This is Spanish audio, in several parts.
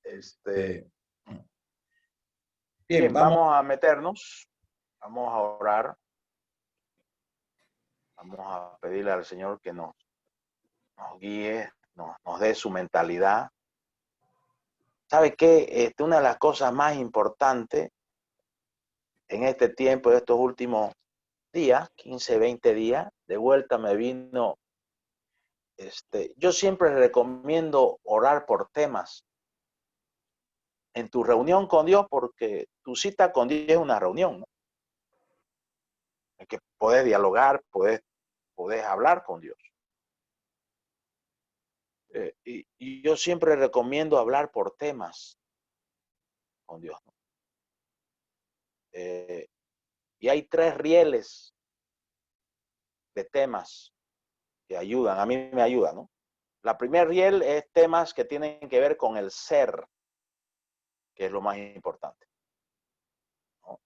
Este, Bien, bien, vamos. vamos a meternos, vamos a orar, vamos a pedirle al Señor que nos guíe, nos dé su mentalidad. ¿Sabe qué? Una de las cosas más importantes en este tiempo, de estos últimos días, 15, 20 días, de vuelta me vino, yo siempre recomiendo orar por temas en tu reunión con Dios, porque tu cita con Dios es una reunión, ¿no? En que puedes dialogar, puedes hablar con Dios. Y yo siempre recomiendo hablar por temas con Dios, ¿no? Y hay 3 rieles de temas que ayudan, a mí me ayudan, ¿no? La primer riel es temas que tienen que ver con el ser, que es lo más importante, ¿no?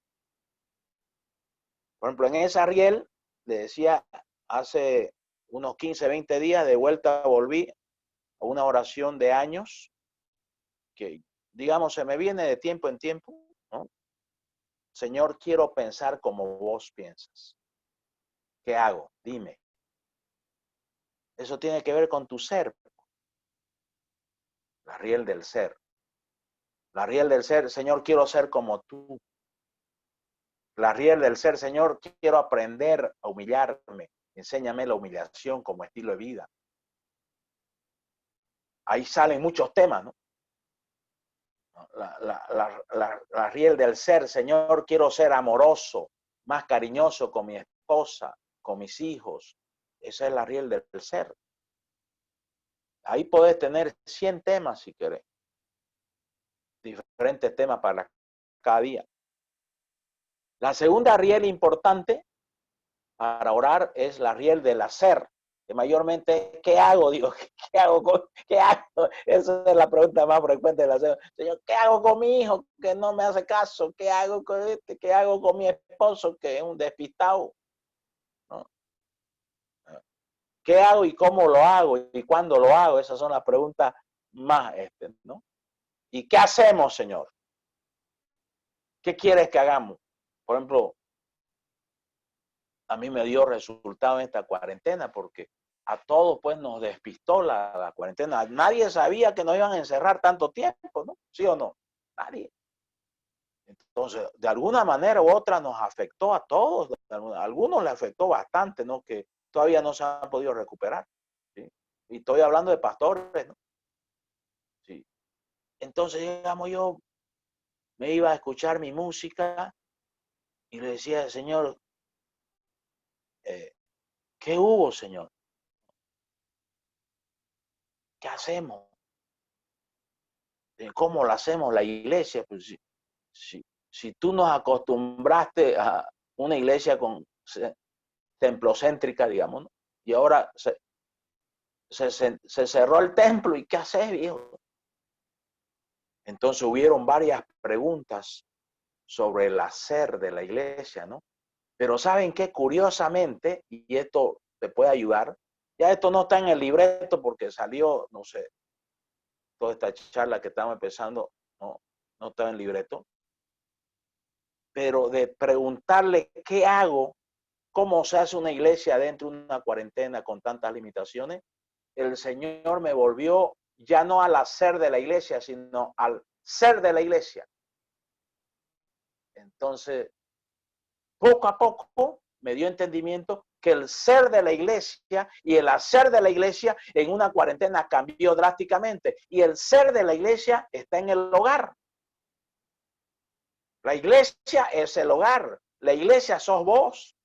Por ejemplo, en esa riel, le decía, hace unos 15, 20 días, de vuelta volví a una oración de años, que, digamos, se me viene de tiempo en tiempo, ¿no? Señor, quiero pensar como vos piensas. ¿Qué hago? Dime. Eso tiene que ver con tu ser. La riel del ser. La riel del ser, Señor, quiero ser como tú. La riel del ser, Señor, quiero aprender a humillarme. Enséñame la humillación como estilo de vida. Ahí salen muchos temas, ¿no? La riel del ser, Señor, quiero ser amoroso, más cariñoso con mi esposa, con mis hijos. Esa es la riel del ser. Ahí podés tener 100 temas si querés. Diferentes temas para cada día. La segunda riel importante para orar es la riel del hacer, que mayormente, ¿qué hago? Digo, ¿qué hago? ¿Qué hago? Esa es la pregunta más frecuente del hacer. Señor, ¿qué hago con mi hijo que no me hace caso? ¿Qué hago con este? ¿Qué hago con mi esposo que es un despistado? ¿No? ¿Qué hago y cómo lo hago y cuándo lo hago? Esas son las preguntas más, ¿no? ¿Y qué hacemos, Señor? ¿Qué quieres que hagamos? Por ejemplo, a mí me dio resultado en esta cuarentena porque a todos pues nos despistó la cuarentena. Nadie sabía que nos iban a encerrar tanto tiempo, ¿no? ¿Sí o no? Nadie. Entonces, de alguna manera u otra nos afectó a todos. A algunos les afectó bastante, ¿no? Que todavía no se han podido recuperar, ¿sí? Y estoy hablando de pastores, ¿no? Sí. Entonces, digamos, yo me iba a escuchar mi música y le decía, Señor, ¿qué hubo, Señor? ¿Qué hacemos? ¿Cómo lo hacemos la iglesia? Pues si tú nos acostumbraste a una iglesia con templocéntrica, digamos, ¿no? Y ahora se cerró el templo, ¿y qué haces, viejo? Entonces hubieron varias preguntas sobre el hacer de la iglesia, ¿no? Pero ¿saben qué? Curiosamente, y esto te puede ayudar, ya esto no está en el libreto porque salió, no sé, toda esta charla que estamos empezando, no está en el libreto, pero de preguntarle qué hago, cómo se hace una iglesia dentro de una cuarentena con tantas limitaciones, el Señor me volvió ya no al hacer de la iglesia, sino al ser de la iglesia. Entonces, poco a poco me dio entendimiento que el ser de la iglesia y el hacer de la iglesia en una cuarentena cambió drásticamente. Y el ser de la iglesia está en el hogar. La iglesia es el hogar. La iglesia sos vos.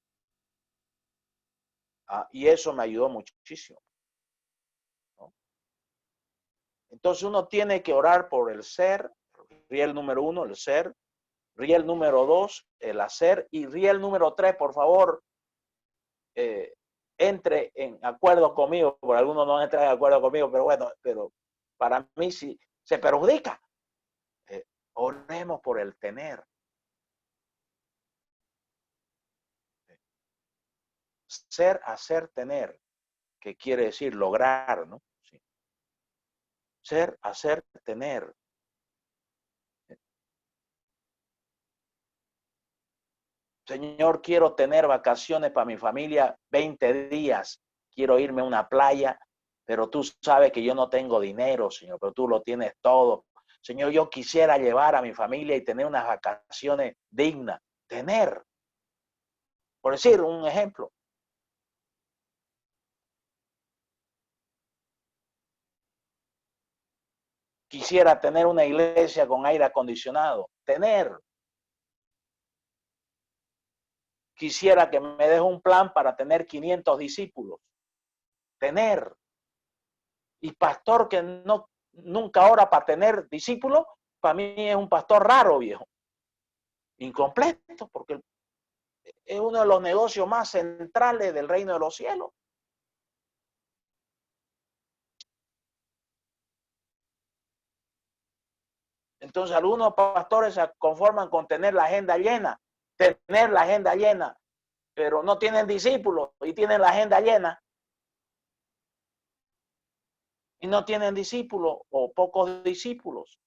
Y eso me ayudó muchísimo, ¿no? Entonces uno tiene que orar por el ser, riel número 1, el ser, riel número 2, el hacer, y riel número 3, por favor, entre en acuerdo conmigo, por algunos no entran en acuerdo conmigo, pero bueno, pero para mí sí se perjudica. Oremos por el tener. Ser, hacer, tener, que quiere decir lograr, ¿no? Sí. Ser, hacer, tener. Señor, quiero tener vacaciones para mi familia, 20 días. Quiero irme a una playa, pero tú sabes que yo no tengo dinero, Señor, pero tú lo tienes todo. Señor, yo quisiera llevar a mi familia y tener unas vacaciones dignas. Tener, por decir un ejemplo. Quisiera tener una iglesia con aire acondicionado. Tener. Quisiera que me deje un plan para tener 500 discípulos. Tener. Y pastor que no nunca ora para tener discípulos, para mí es un pastor raro, viejo. Incompleto, porque es uno de los negocios más centrales del reino de los cielos. Entonces algunos pastores se conforman con tener la agenda llena, pero no tienen discípulos y tienen la agenda llena. Y no tienen discípulos o pocos discípulos.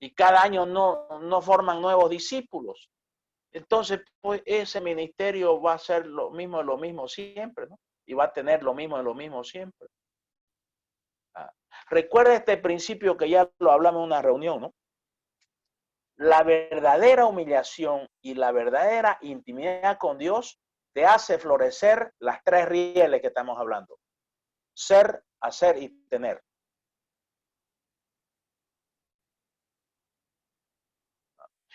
Y cada año no forman nuevos discípulos. Entonces, pues ese ministerio va a ser lo mismo siempre, ¿no? Y va a tener lo mismo siempre. Recuerda este principio que ya lo hablamos en una reunión, ¿no? La verdadera humillación y la verdadera intimidad con Dios te hace florecer las tres rieles que estamos hablando. Ser, hacer y tener.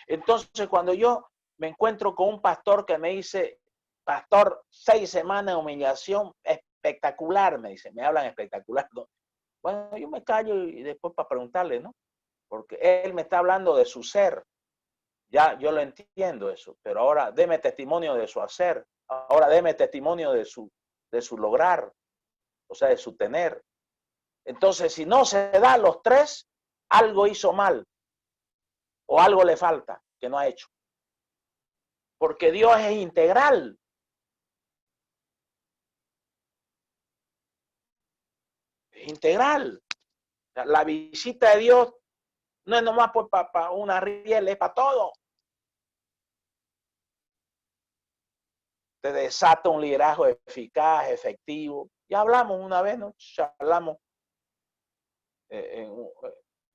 Entonces, cuando yo me encuentro con un pastor que me dice, pastor, 6 semanas de humillación espectacular, me dice, me hablan espectacular, ¿no? Bueno, yo me callo y después para preguntarle, ¿no? Porque él me está hablando de su ser. Ya, yo lo entiendo eso, pero ahora deme testimonio de su hacer. Ahora deme testimonio de su lograr, o sea, de su tener. Entonces, si no se da los tres, algo hizo mal o algo le falta que no ha hecho. Porque Dios es integral. Es integral. La visita de Dios no es nomás para una riel, es para todo. Te desata un liderazgo eficaz, efectivo. Ya hablamos una vez, ¿no? Charlamos.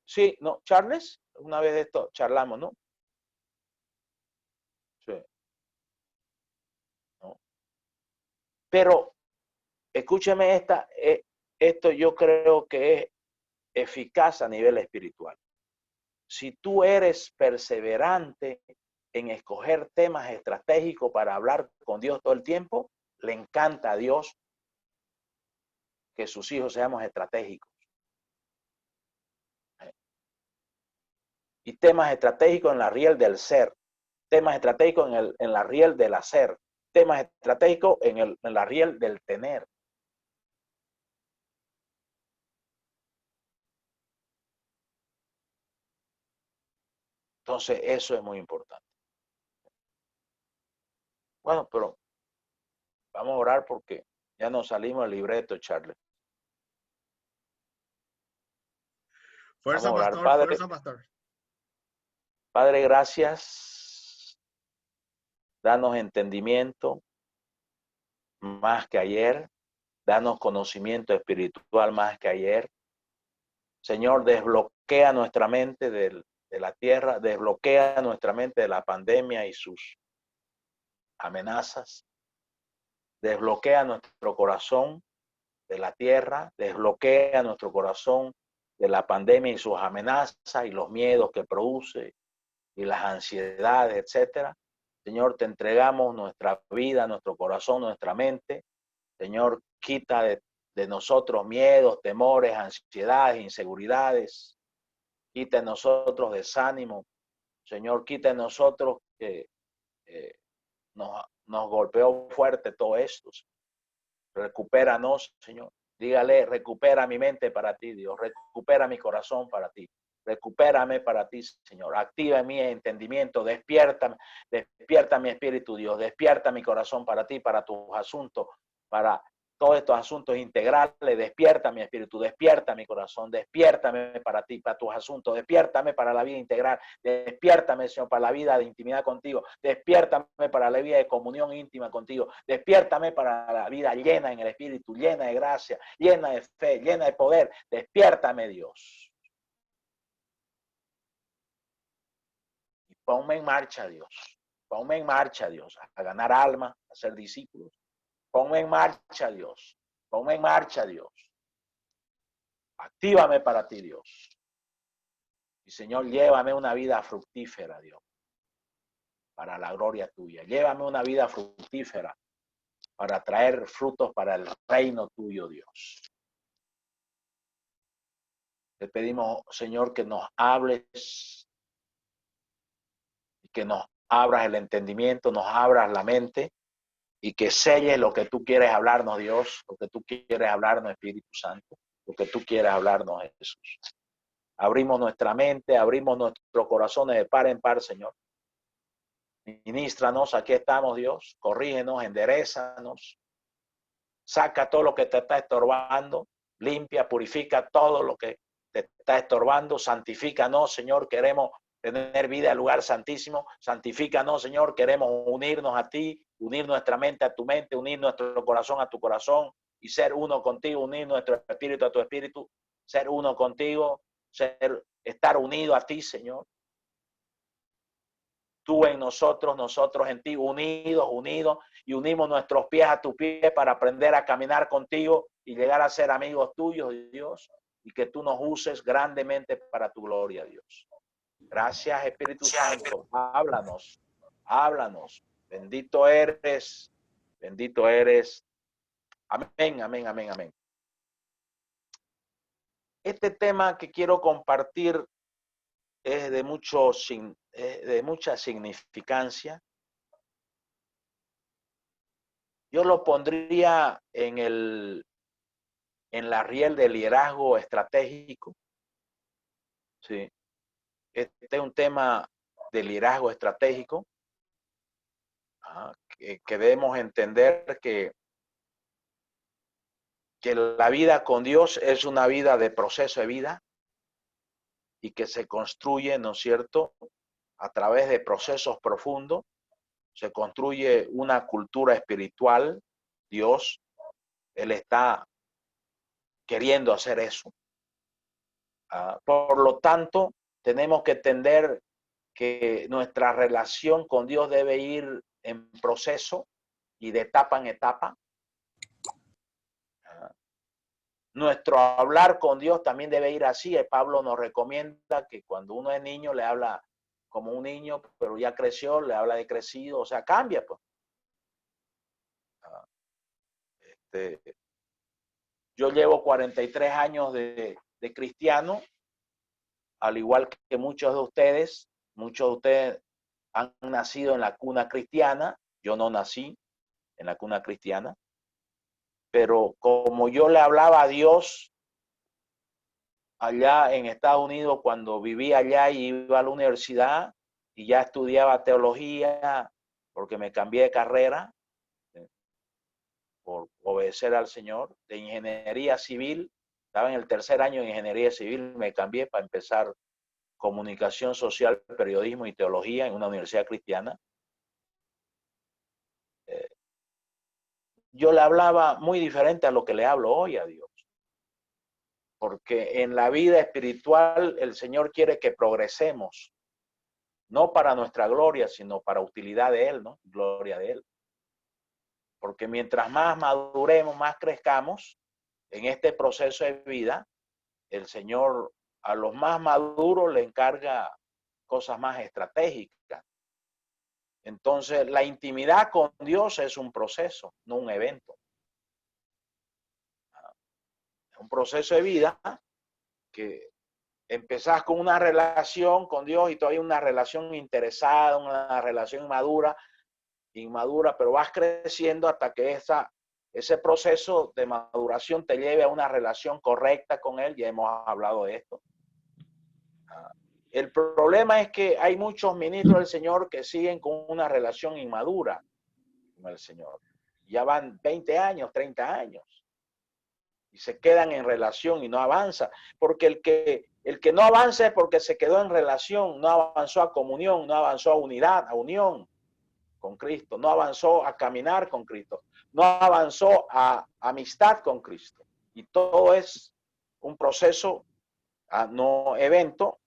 Sí, ¿no? Charles, una vez de esto charlamos, ¿no? Sí. ¿No? Pero, escúcheme esto yo creo que es eficaz a nivel espiritual. Si tú eres perseverante en escoger temas estratégicos para hablar con Dios todo el tiempo, le encanta a Dios que sus hijos seamos estratégicos. Y temas estratégicos en la riel del ser, temas estratégicos en la riel del hacer, temas estratégicos en la riel del tener. Entonces, eso es muy importante. Bueno, pero vamos a orar porque ya nos salimos del libreto, Charles. Fuerza, vamos a orar. pastor, Padre, fuerza, pastor. Padre, gracias. Danos entendimiento más que ayer. Danos conocimiento espiritual más que ayer. Señor, desbloquea nuestra mente de la tierra, desbloquea nuestra mente de la pandemia y sus amenazas. Desbloquea nuestro corazón de la tierra, desbloquea nuestro corazón de la pandemia y sus amenazas y los miedos que produce y las ansiedades, etcétera. Señor, te entregamos nuestra vida, nuestro corazón, nuestra mente. Señor, quita de nosotros miedos, temores, ansiedades, inseguridades. Quita de nosotros desánimo. Señor, quita de nosotros que nos golpeó fuerte todo esto. Recupéranos, Señor. Dígale, recupera mi mente para ti, Dios. Recupera mi corazón para ti. Recupérame para ti, Señor. Activa mi entendimiento. Despierta mi espíritu, Dios. Despierta mi corazón para ti, para tus asuntos, para todos estos asuntos integrales. Despierta mi espíritu, despierta mi corazón, despiértame para ti, para tus asuntos, despiértame para la vida integral, despiértame, Señor, para la vida de intimidad contigo, despiértame para la vida de comunión íntima contigo, despiértame para la vida llena en el espíritu, llena de gracia, llena de fe, llena de poder. Despiértame, Dios. Y ponme en marcha, Dios. Ponme en marcha, Dios, a ganar almas, a ser discípulos. Ponme en marcha, Dios. Ponme en marcha, Dios. Actívame para ti, Dios. Y Señor, llévame una vida fructífera, Dios, para la gloria tuya. Llévame una vida fructífera para traer frutos para el reino tuyo, Dios. Te pedimos, Señor, que nos hables y que nos abras el entendimiento, nos abras la mente y que selles lo que tú quieres hablarnos, Dios, lo que tú quieres hablarnos, Espíritu Santo, lo que tú quieres hablarnos, Jesús. Abrimos nuestra mente, abrimos nuestros corazones de par en par, Señor. Ministranos, aquí estamos, Dios. Corrígenos, enderézanos. Saca todo lo que te está estorbando. Limpia, purifica todo lo que te está estorbando. Santifícanos, Señor. Queremos tener vida en lugar santísimo. Santifícanos, Señor. Queremos unirnos a ti, unir nuestra mente a tu mente, unir nuestro corazón a tu corazón y ser uno contigo, unir nuestro espíritu a tu espíritu, ser uno contigo, estar unido a ti, Señor. Tú en nosotros, nosotros en ti, unidos, y unimos nuestros pies a tu pie para aprender a caminar contigo y llegar a ser amigos tuyos, Dios, y que tú nos uses grandemente para tu gloria, Dios. Gracias, Espíritu Santo. Háblanos, háblanos. Bendito eres, bendito eres. Amén, amén, amén, amén. Este tema que quiero compartir es de mucha significancia. Yo lo pondría en la riel del liderazgo estratégico. Sí. Este es un tema de liderazgo estratégico que debemos entender que la vida con Dios es una vida de proceso de vida y que se construye, ¿no es cierto?, a través de procesos profundos. Se construye una cultura espiritual. Dios, Él está queriendo hacer eso. Por lo tanto, tenemos que entender que nuestra relación con Dios debe ir en proceso y de etapa en etapa. Nuestro hablar con Dios también debe ir así. Pablo nos recomienda que cuando uno es niño le habla como un niño, pero ya creció, le habla de crecido, o sea, cambia, pues. Yo llevo 43 años de cristiano, al igual que muchos de ustedes. Muchos de ustedes han nacido en la cuna cristiana. Yo no nací en la cuna cristiana, pero como yo le hablaba a Dios allá en Estados Unidos, cuando vivía allá y iba a la universidad y ya estudiaba teología, porque me cambié de carrera por obedecer al Señor, de ingeniería civil. Estaba en el tercer año de ingeniería civil, me cambié para empezar comunicación social, periodismo y teología en una universidad cristiana. Yo le hablaba muy diferente a lo que le hablo hoy a Dios. Porque en la vida espiritual el Señor quiere que progresemos, no para nuestra gloria, sino para utilidad de Él, ¿no? Gloria de Él. Porque mientras más maduremos, más crezcamos en este proceso de vida, el Señor a los más maduros le encarga cosas más estratégicas. Entonces, la intimidad con Dios es un proceso, no un evento. Es un proceso de vida que empezás con una relación con Dios y todavía una relación interesada, una relación inmadura, pero vas creciendo hasta que ese proceso de maduración te lleve a una relación correcta con Él. Ya hemos hablado de esto. El problema es que hay muchos ministros del Señor que siguen con una relación inmadura con el Señor. Ya van 20 años, 30 años. Y se quedan en relación y no avanza. Porque el que no avanza es porque se quedó en relación, no avanzó a comunión, no avanzó a unidad, a unión con Cristo, no avanzó a caminar con Cristo, no avanzó a amistad con Cristo. Y todo es un proceso, no evento,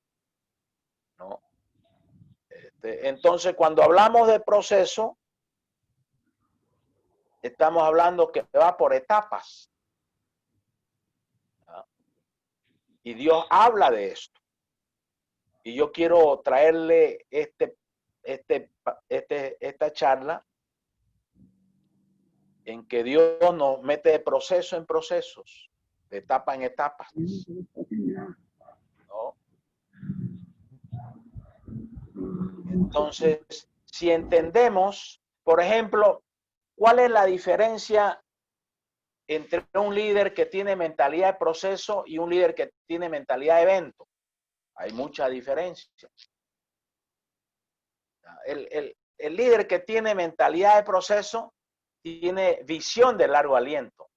¿no? Entonces, cuando hablamos de proceso, estamos hablando que va por etapas. ¿No? Y Dios habla de esto. Y yo quiero traerle esta charla en que Dios nos mete de proceso en procesos, de etapa en etapas, ¿no? Entonces, si entendemos, por ejemplo, ¿cuál es la diferencia entre un líder que tiene mentalidad de proceso y un líder que tiene mentalidad de evento? Hay mucha diferencia. El líder que tiene mentalidad de proceso tiene visión de largo aliento.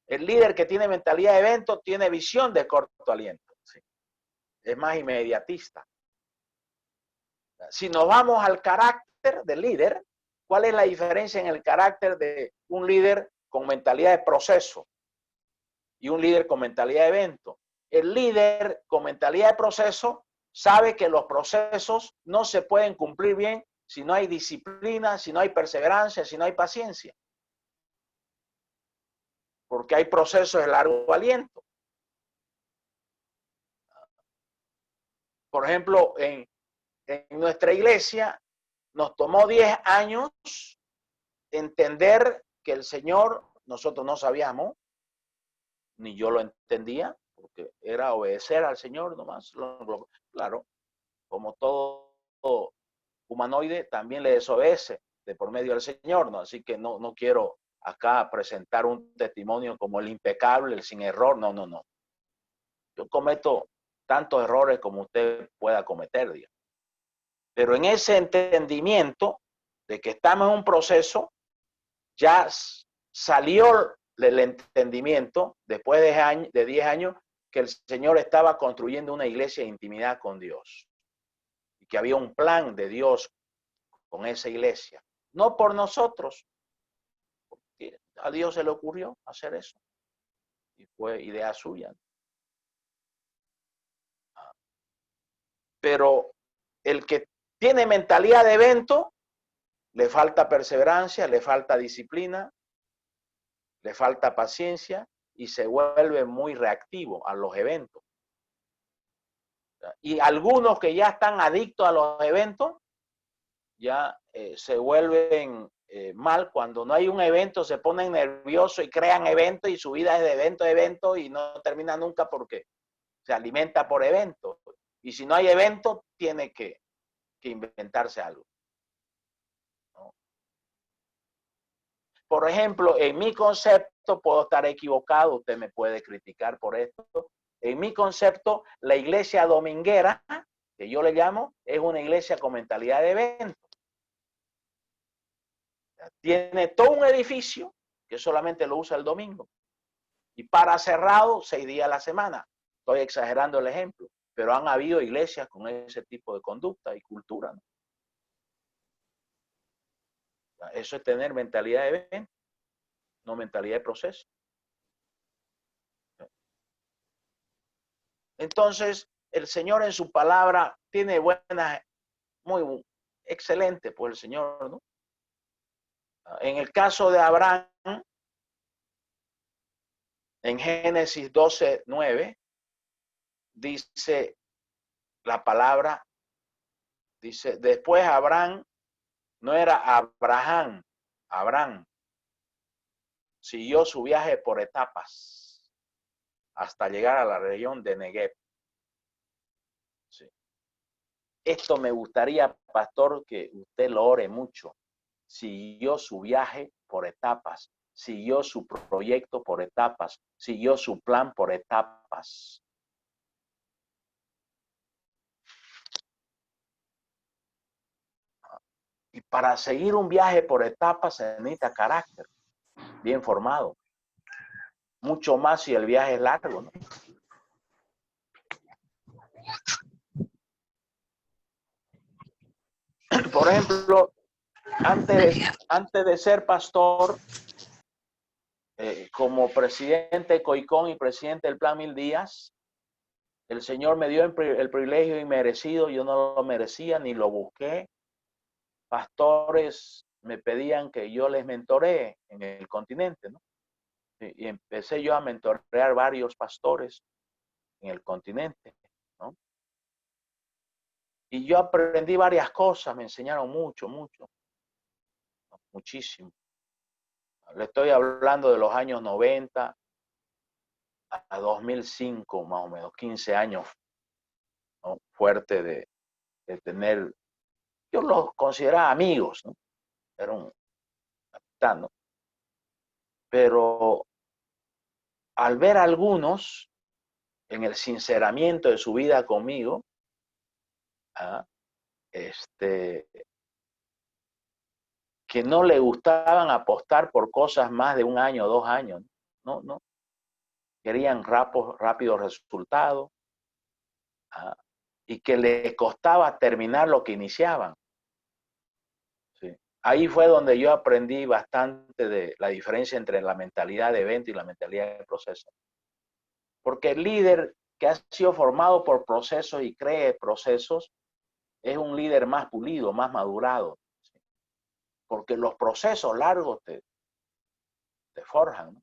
El líder que tiene mentalidad de evento tiene visión de corto aliento. ¿Sí? Es más inmediatista. Si nos vamos al carácter del líder, ¿cuál es la diferencia en el carácter de un líder con mentalidad de proceso y un líder con mentalidad de evento? El líder con mentalidad de proceso sabe que los procesos no se pueden cumplir bien si no hay disciplina, si no hay perseverancia, si no hay paciencia. Porque hay procesos de largo aliento. Por ejemplo, en nuestra iglesia nos tomó 10 años entender que el Señor, nosotros no sabíamos, ni yo lo entendía, porque era obedecer al Señor nomás. Claro, como todo humanoide, también le desobedece de por medio del Señor, ¿no? Así que no quiero acá presentar un testimonio como el impecable, el sin error, no. Yo cometo tantos errores como usted pueda cometer, digamos. Pero en ese entendimiento de que estamos en un proceso, ya salió el entendimiento después de 10 años que el Señor estaba construyendo una iglesia de intimidad con Dios y que había un plan de Dios con esa iglesia. No por nosotros, porque a Dios se le ocurrió hacer eso y fue idea suya. Pero el que tiene mentalidad de evento, le falta perseverancia, le falta disciplina, le falta paciencia y se vuelve muy reactivo a los eventos. Y algunos que ya están adictos a los eventos, ya se vuelven mal. Cuando no hay un evento, se ponen nerviosos y crean eventos y su vida es de evento a evento y no termina nunca porque se alimenta por eventos. Y si no hay evento, tiene que inventarse algo. ¿No? Por ejemplo, en mi concepto, puedo estar equivocado, usted me puede criticar por esto. En mi concepto, la iglesia dominguera, que yo le llamo, es una iglesia con mentalidad de evento. Tiene todo un edificio que solamente lo usa el domingo. Y para cerrado 6 días a la semana. Estoy exagerando el ejemplo, pero han habido iglesias con ese tipo de conducta y cultura, ¿no? Eso es tener mentalidad de evento, no mentalidad de proceso. Entonces, el Señor en su palabra tiene buenas, muy excelente, pues el Señor, ¿no? En el caso de Abraham, en Génesis 12:9, dice la palabra, dice, después Abraham, no era Abraham, siguió su viaje por etapas hasta llegar a la región de Negev. Sí. Esto me gustaría, pastor, que usted lo ore mucho. Siguió su viaje por etapas, siguió su proyecto por etapas, siguió su plan por etapas. Y para seguir un viaje por etapas se necesita carácter, bien formado. Mucho más si el viaje es largo, ¿no? Por ejemplo, antes de ser pastor, como presidente de COICON y presidente del Plan 1000 Días, el Señor me dio el privilegio inmerecido, yo no lo merecía ni lo busqué. Pastores me pedían que yo les mentoree en el continente, ¿no? Y empecé yo a mentorear varios pastores en el continente, ¿no? Y yo aprendí varias cosas, me enseñaron mucho, muchísimo. Le estoy hablando de los años 90 a 2005, más o menos, 15 años, ¿no? Fuerte de tener, yo los consideraba amigos, ¿no? Era un capitán, ¿no? Pero al ver a algunos en el sinceramiento de su vida conmigo, que no le gustaban apostar por cosas más de un año, 2 años, no, no. Querían rápidos resultados, y que les costaba terminar lo que iniciaban. Sí. Ahí fue donde yo aprendí bastante de la diferencia entre la mentalidad de evento y la mentalidad de proceso. Porque el líder que ha sido formado por procesos y cree procesos es un líder más pulido, más madurado. ¿Sí? Porque los procesos largos te forjan, ¿no?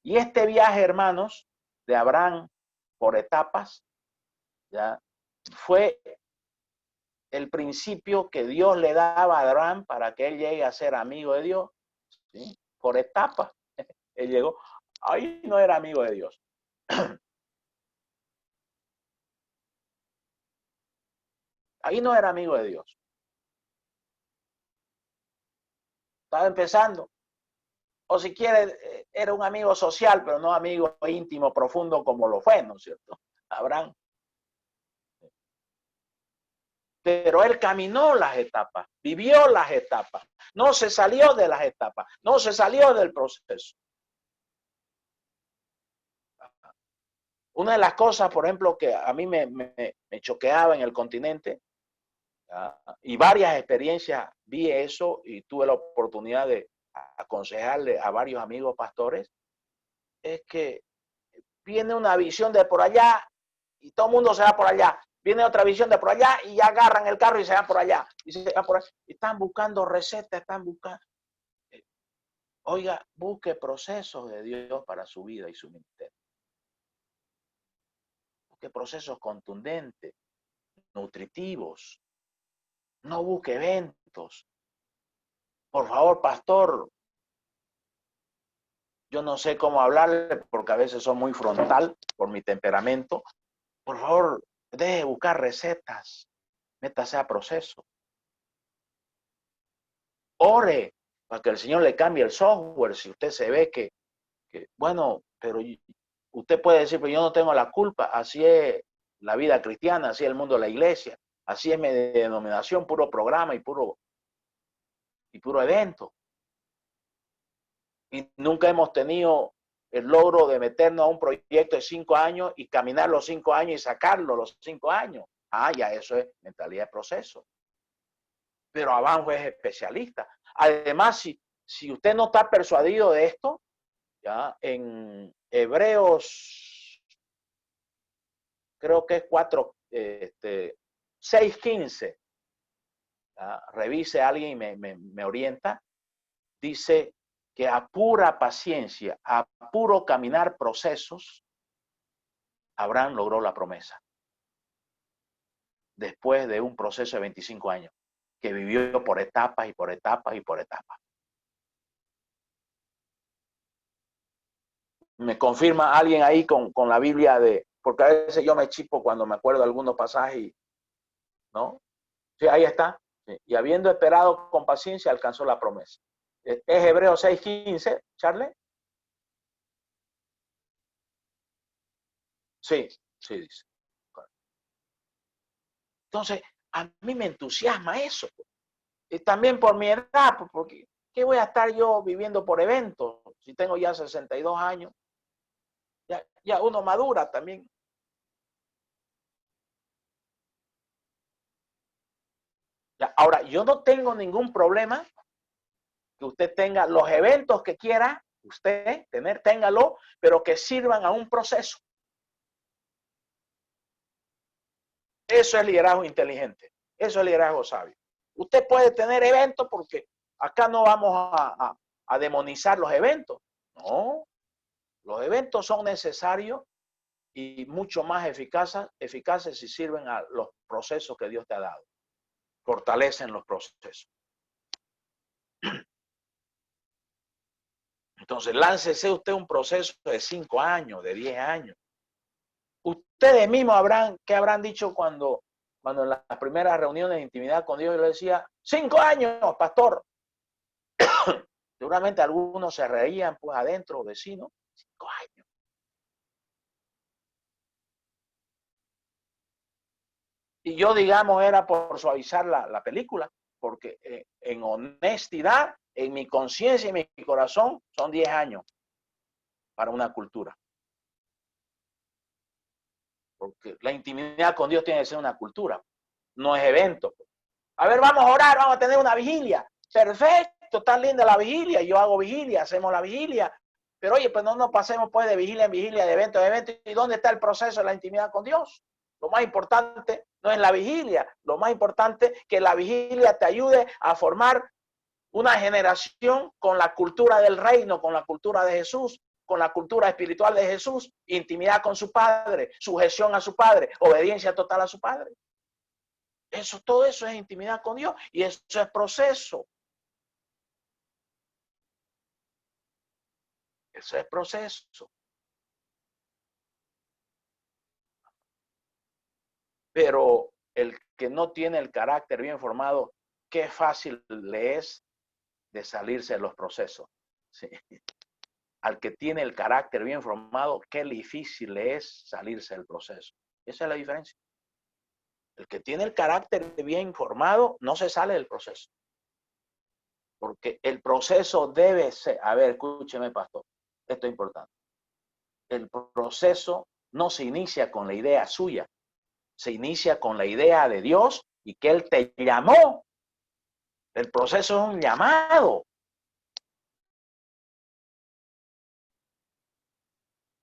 Y este viaje, hermanos, de Abraham por etapas, ya fue el principio que Dios le daba a Abraham para que él llegue a ser amigo de Dios, ¿sí? Por etapas. Él llegó, ahí no era amigo de Dios. Ahí no era amigo de Dios. Estaba empezando. O si quiere, era un amigo social, pero no amigo íntimo, profundo como lo fue, ¿no es cierto? Abraham. Pero él caminó las etapas, vivió las etapas, no se salió de las etapas, no se salió del proceso. Una de las cosas, por ejemplo, que a mí me choqueaba en el continente, y varias experiencias vi eso y tuve la oportunidad de aconsejarle a varios amigos pastores, es que viene una visión de por allá y todo el mundo se va por allá. Viene otra visión de por allá y ya agarran el carro y se van por allá. Y se van por allá. Están buscando recetas, están buscando. Oiga, busque procesos de Dios para su vida y su ministerio. Busque procesos contundentes, nutritivos. No busque eventos. Por favor, pastor, yo no sé cómo hablarle porque a veces soy muy frontal por mi temperamento. Por favor, deje de buscar recetas. Métase a proceso. Ore para que el Señor le cambie el software. Si usted se ve que bueno, pero usted puede decir, pero yo no tengo la culpa. Así es la vida cristiana, así es el mundo de la iglesia, así es mi denominación, puro programa y puro evento. Y nunca hemos tenido el logro de meternos a un proyecto de 5 años y caminar los 5 años y sacarlo los 5 años. Ya eso es mentalidad de proceso. Pero Abraham es especialista. Además, si usted no está persuadido de esto, ya en Hebreos, creo que es 6:15, revise a alguien y me orienta, dice que a pura paciencia, a puro caminar procesos, Abraham logró la promesa. Después de un proceso de 25 años, que vivió por etapas y por etapas y por etapas. Me confirma alguien ahí con la Biblia porque a veces yo me chipo cuando me acuerdo de algunos pasajes, ¿no? Sí, ahí está. Sí. Y habiendo esperado con paciencia, alcanzó la promesa. ¿Es Hebreos 6:15, Charles? Sí, sí, dice. Entonces, A mí me entusiasma eso. Y también por mi edad, porque ¿qué voy a estar yo viviendo por eventos? Si tengo ya 62 años, ya uno madura también. Ya, ahora, yo no tengo ningún problema que usted tenga los eventos que quiera, usted tener, téngalo, pero que sirvan a un proceso. Eso es liderazgo inteligente. Eso es liderazgo sabio. Usted puede tener eventos porque acá no vamos a demonizar los eventos. No, los eventos son necesarios y mucho más eficaces si sirven a los procesos que Dios te ha dado. Fortalecen los procesos. Entonces, láncese usted un proceso de 5 años, de 10 años. Ustedes mismos ¿qué habrán dicho cuando en las primeras reuniones de intimidad con Dios yo le decía, 5 años, pastor? Seguramente algunos se reían pues adentro, vecinos, 5 años. Y yo, digamos, era por suavizar la película, porque en honestidad, en mi conciencia y mi corazón, son 10 años para una cultura. Porque la intimidad con Dios tiene que ser una cultura, no es evento. A ver, vamos a orar, vamos a tener una vigilia. Perfecto, está linda la vigilia, yo hago vigilia, hacemos la vigilia. Pero oye, pues no nos pasemos pues de vigilia en vigilia, de evento en evento. ¿Y dónde está el proceso de la intimidad con Dios? Lo más importante no es la vigilia, lo más importante es que la vigilia te ayude a formar una generación con la cultura del reino, con la cultura de Jesús, con la cultura espiritual de Jesús, intimidad con su Padre, sujeción a su Padre, obediencia total a su Padre. Todo eso es intimidad con Dios y eso es proceso. Eso es proceso. Pero el que no tiene el carácter bien formado, qué fácil le es de salirse de los procesos. Sí. Al que tiene el carácter bien formado, qué difícil le es salirse del proceso. Esa es la diferencia. El que tiene el carácter bien formado no se sale del proceso. Porque el proceso debe ser, a ver, escúcheme, pastor, esto es importante. El proceso no se inicia con la idea suya, se inicia con la idea de Dios y que Él te llamó. El proceso es un llamado.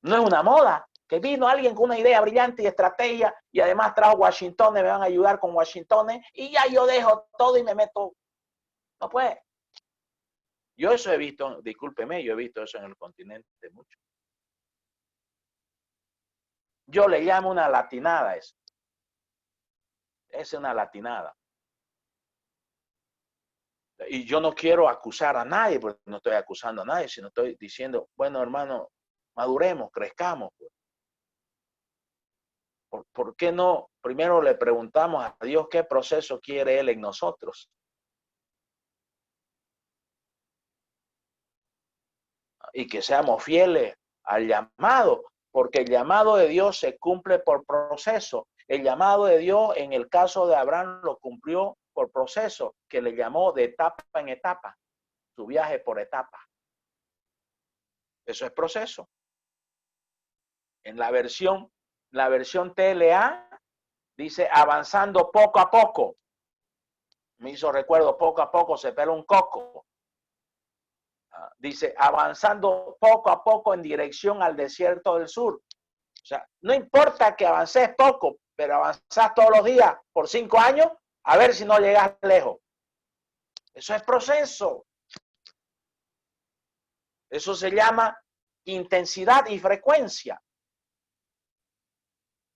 No es una moda. Que vino alguien con una idea brillante y estrategia y además trajo Washington, me van a ayudar con Washington y ya yo dejo todo y me meto. No puede. Yo eso he visto, discúlpeme, yo he visto eso en el continente mucho. Yo le llamo una latinada eso. Es una latinada. Y yo no quiero acusar a nadie, porque no estoy acusando a nadie, sino estoy diciendo, bueno, hermano, maduremos, crezcamos. Pues. ¿Por qué no? Primero le preguntamos a Dios qué proceso quiere Él en nosotros. Y que seamos fieles al llamado, porque el llamado de Dios se cumple por proceso. El llamado de Dios, en el caso de Abraham, lo cumplió por proceso, que le llamó de etapa en etapa, su viaje por etapa. Eso es proceso. En la versión TLA dice avanzando poco a poco. Me hizo recuerdo, poco a poco se pela un coco. Dice avanzando poco a poco en dirección al desierto del sur. O sea, no importa que avances poco, pero avanzás todos los días por 5 años, a ver si no llegas lejos. Eso es proceso. Eso se llama intensidad y frecuencia.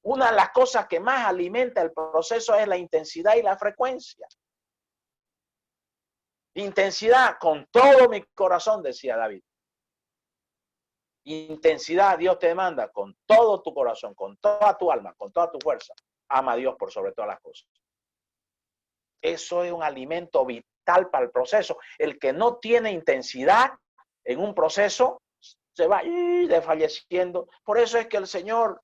Una de las cosas que más alimenta el proceso es la intensidad y la frecuencia. Intensidad con todo mi corazón, decía David. Intensidad, Dios te demanda con todo tu corazón, con toda tu alma, con toda tu fuerza. Ama a Dios por sobre todas las cosas. Eso es un alimento vital para el proceso. El que no tiene intensidad en un proceso se va desfalleciendo. Por eso es que el Señor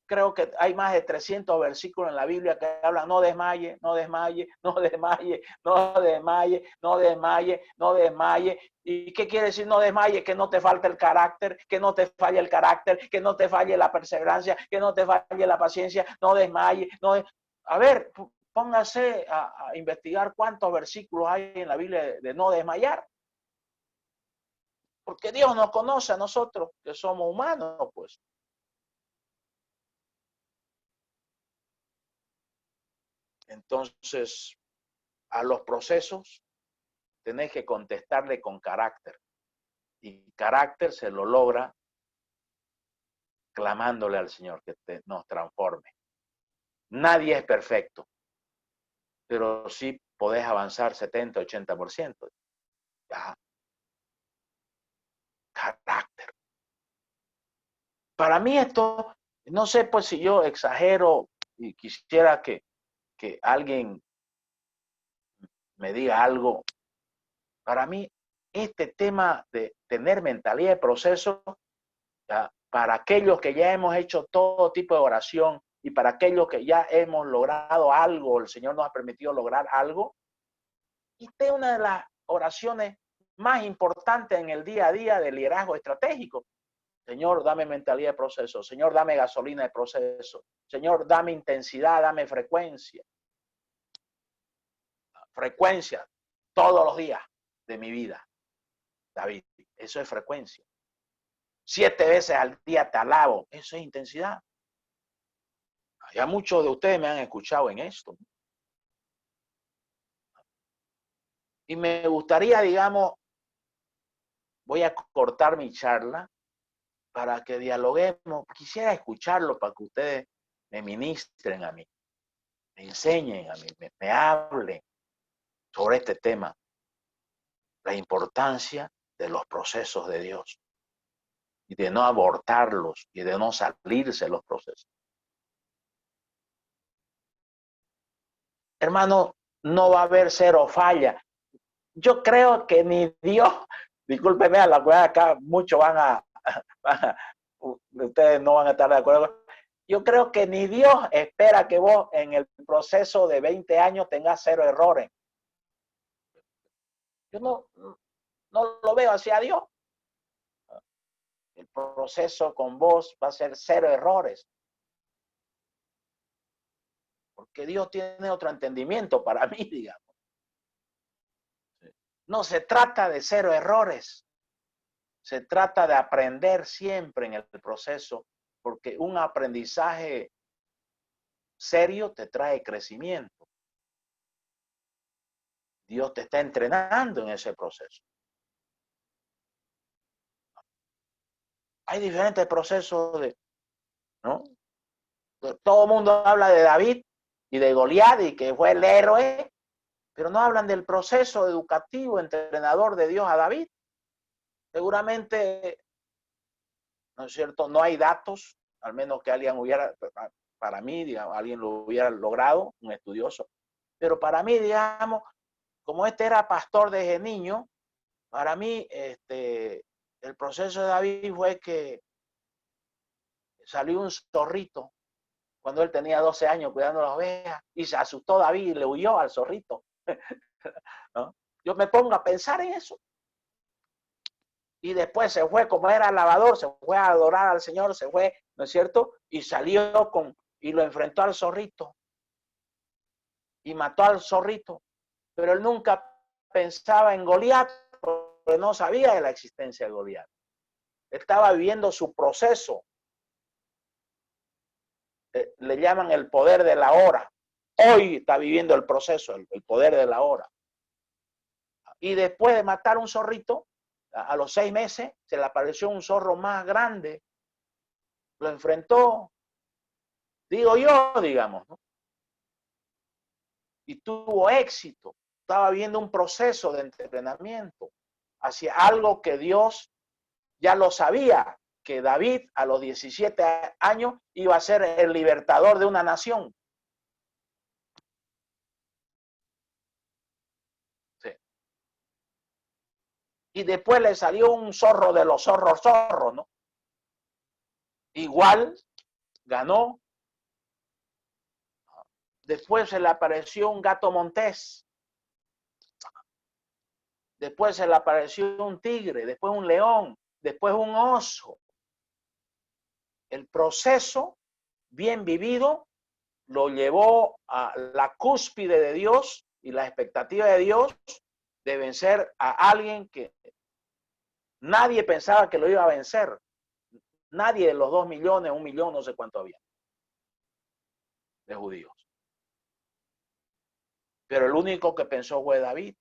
creo que hay más de 300 versículos en la Biblia que hablan: no desmaye, no desmaye, no desmaye, no desmaye, no desmaye, no desmaye. ¿Y qué quiere decir no desmaye? Que no te falte el carácter, que no te falle el carácter, que no te falle la perseverancia, que no te falle la paciencia, no desmaye. No. A ver, póngase a investigar cuántos versículos hay en la Biblia de no desmayar. Porque Dios nos conoce a nosotros, que somos humanos, pues. Entonces, a los procesos tenés que contestarle con carácter. Y carácter se lo logra clamándole al Señor que nos transforme. Nadie es perfecto, pero sí podés avanzar 70, 80%. Ya. Carácter. Para mí esto, no sé pues si yo exagero y quisiera que alguien me diga algo. Para mí, este tema de tener mentalidad de proceso, ¿ya? Para aquellos que ya hemos hecho todo tipo de oración y para aquellos que ya hemos logrado algo, el Señor nos ha permitido lograr algo, esta es una de las oraciones más importantes en el día a día del liderazgo estratégico. Señor, dame mentalidad de proceso. Señor, dame gasolina de proceso. Señor, dame intensidad, dame frecuencia. Frecuencia todos los días de mi vida, David. Eso es frecuencia. 7 veces al día te alabo. Eso es intensidad. Ya muchos de ustedes me han escuchado en esto. Y me gustaría, digamos, voy a cortar mi charla para que dialoguemos. Quisiera escucharlo para que ustedes me ministren a mí, me enseñen a mí, me hablen sobre este tema. La importancia de los procesos de Dios y de no abortarlos y de no salirse de los procesos. Hermano, no va a haber cero falla. Yo creo que ni Dios, discúlpeme a la cual acá muchos ustedes no van a estar de acuerdo. Yo creo que ni Dios espera que vos en el proceso de 20 años tengas 0 errores. Yo no lo veo así a Dios. El proceso con vos va a ser 0 errores. Porque Dios tiene otro entendimiento para mí, digamos. No se trata de 0 errores. Se trata de aprender siempre en el proceso, porque un aprendizaje serio te trae crecimiento. Dios te está entrenando en ese proceso. Hay diferentes procesos ¿no? Todo el mundo habla de David y de Goliat y que fue el héroe, pero no hablan del proceso educativo, entrenador de Dios a David. Seguramente, ¿no es cierto? No hay datos, al menos que alguien hubiera, para mí, digamos, alguien lo hubiera logrado, un estudioso. Pero para mí, digamos, como este era pastor desde niño, para mí, el proceso de David fue que salió un zorrito cuando él tenía 12 años cuidando las ovejas y se asustó David y le huyó al zorrito. ¿No? Yo me pongo a pensar en eso. Y después se fue, como era lavador, se fue a adorar al Señor, se fue, ¿no es cierto? Y salió y lo enfrentó al zorrito. Y mató al zorrito. Pero él nunca pensaba en Goliat, porque no sabía de la existencia de Goliat. Estaba viviendo su proceso. Le llaman el poder de la hora. Hoy está viviendo el proceso, el poder de la hora. Y después de matar un zorrito, a los 6 meses, se le apareció un zorro más grande. Lo enfrentó, digo yo, digamos, ¿no? Y tuvo éxito. Estaba viendo un proceso de entrenamiento hacia algo que Dios ya lo sabía, que David a los 17 años iba a ser el libertador de una nación. Sí. Y después le salió un zorro de los zorros, ¿no? Igual ganó. Después se le apareció un gato montés. Después se le apareció un tigre, después un león, después un oso. El proceso bien vivido lo llevó a la cúspide de Dios y la expectativa de Dios de vencer a alguien que nadie pensaba que lo iba a vencer. Nadie de los 2 millones, 1 millón, no sé cuánto había de judíos. Pero el único que pensó fue David.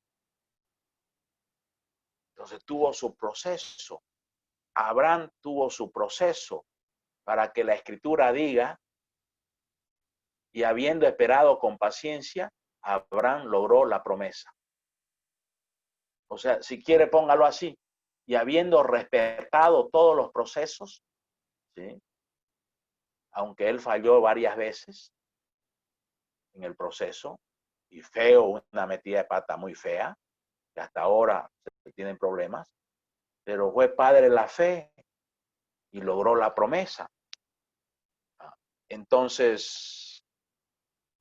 Entonces tuvo su proceso. Abraham tuvo su proceso para que la escritura diga, y habiendo esperado con paciencia, Abraham logró la promesa. O sea, si quiere, póngalo así. Y habiendo respetado todos los procesos, ¿sí? Aunque él falló varias veces en el proceso, y feo, una metida de pata muy fea, que hasta ahora se tienen problemas, pero fue padre de la fe y logró la promesa. Entonces,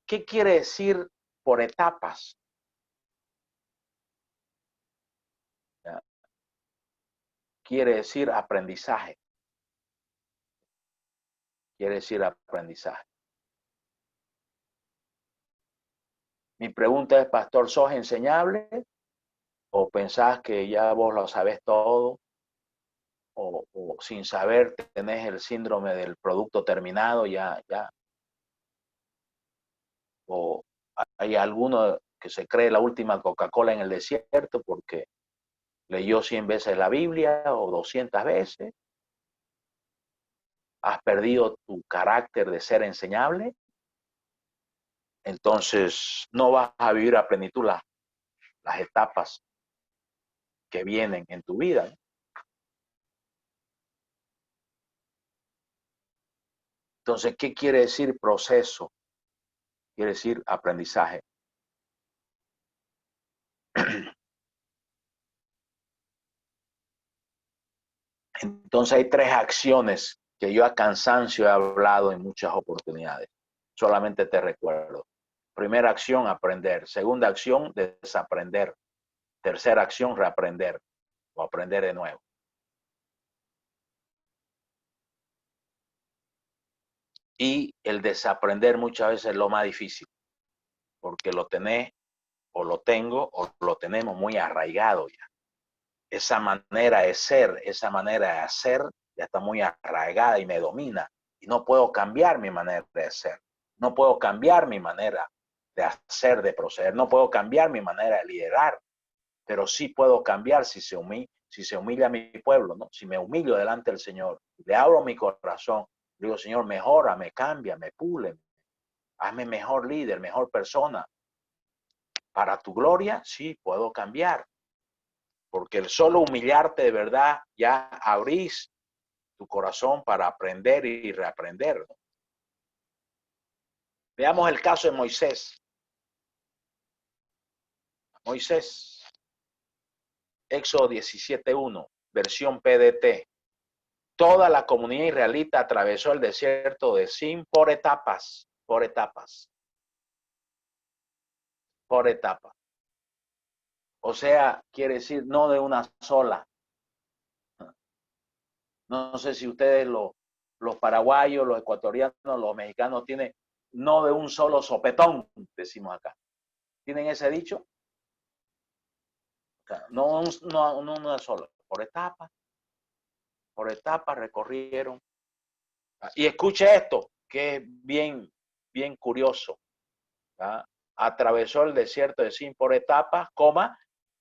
¿qué quiere decir por etapas? ¿Ya? Quiere decir aprendizaje. Quiere decir aprendizaje. Mi pregunta es, pastor, ¿sos enseñable? ¿O pensás que ya vos lo sabés todo? O sin saber tenés el síndrome del producto terminado, ya. O hay alguno que se cree la última Coca-Cola en el desierto porque leyó 100 veces la Biblia o 200 veces. Has perdido tu carácter de ser enseñable. Entonces no vas a vivir a plenitud las etapas que vienen en tu vida. Entonces, ¿qué quiere decir proceso? Quiere decir aprendizaje. Entonces hay 3 acciones que yo a cansancio he hablado en muchas oportunidades. Solamente te recuerdo. Primera acción, aprender. Segunda acción, desaprender. Tercera acción, reaprender o aprender de nuevo. Y el desaprender muchas veces es lo más difícil, porque lo tenés o lo tengo o lo tenemos muy arraigado ya. Esa manera de ser, esa manera de hacer ya está muy arraigada y me domina. Y no puedo cambiar mi manera de ser. No puedo cambiar mi manera de hacer, de proceder. No puedo cambiar mi manera de liderar. Pero sí puedo cambiar si se humilla a mi pueblo, ¿no? Si me humillo delante del Señor, le abro mi corazón, digo, Señor, mejórame, cámbiame, pule, hazme mejor líder, mejor persona. Para tu gloria, sí, puedo cambiar. Porque el solo humillarte de verdad, ya abrís tu corazón para aprender y reaprender, ¿no? Veamos el caso de Moisés. Moisés, Éxodo 17:1, versión PDT. Toda la comunidad israelita atravesó el desierto de Sin por etapas, por etapas, por etapas. O sea, quiere decir no de una sola. No sé si ustedes los paraguayos, los ecuatorianos, los mexicanos tienen no de un solo sopetón, decimos acá. ¿Tienen ese dicho? O sea, no una sola, por etapas recorrieron. Y escuche esto, que es bien, bien curioso. ¿Verdad? Atravesó el desierto de Sin por etapas,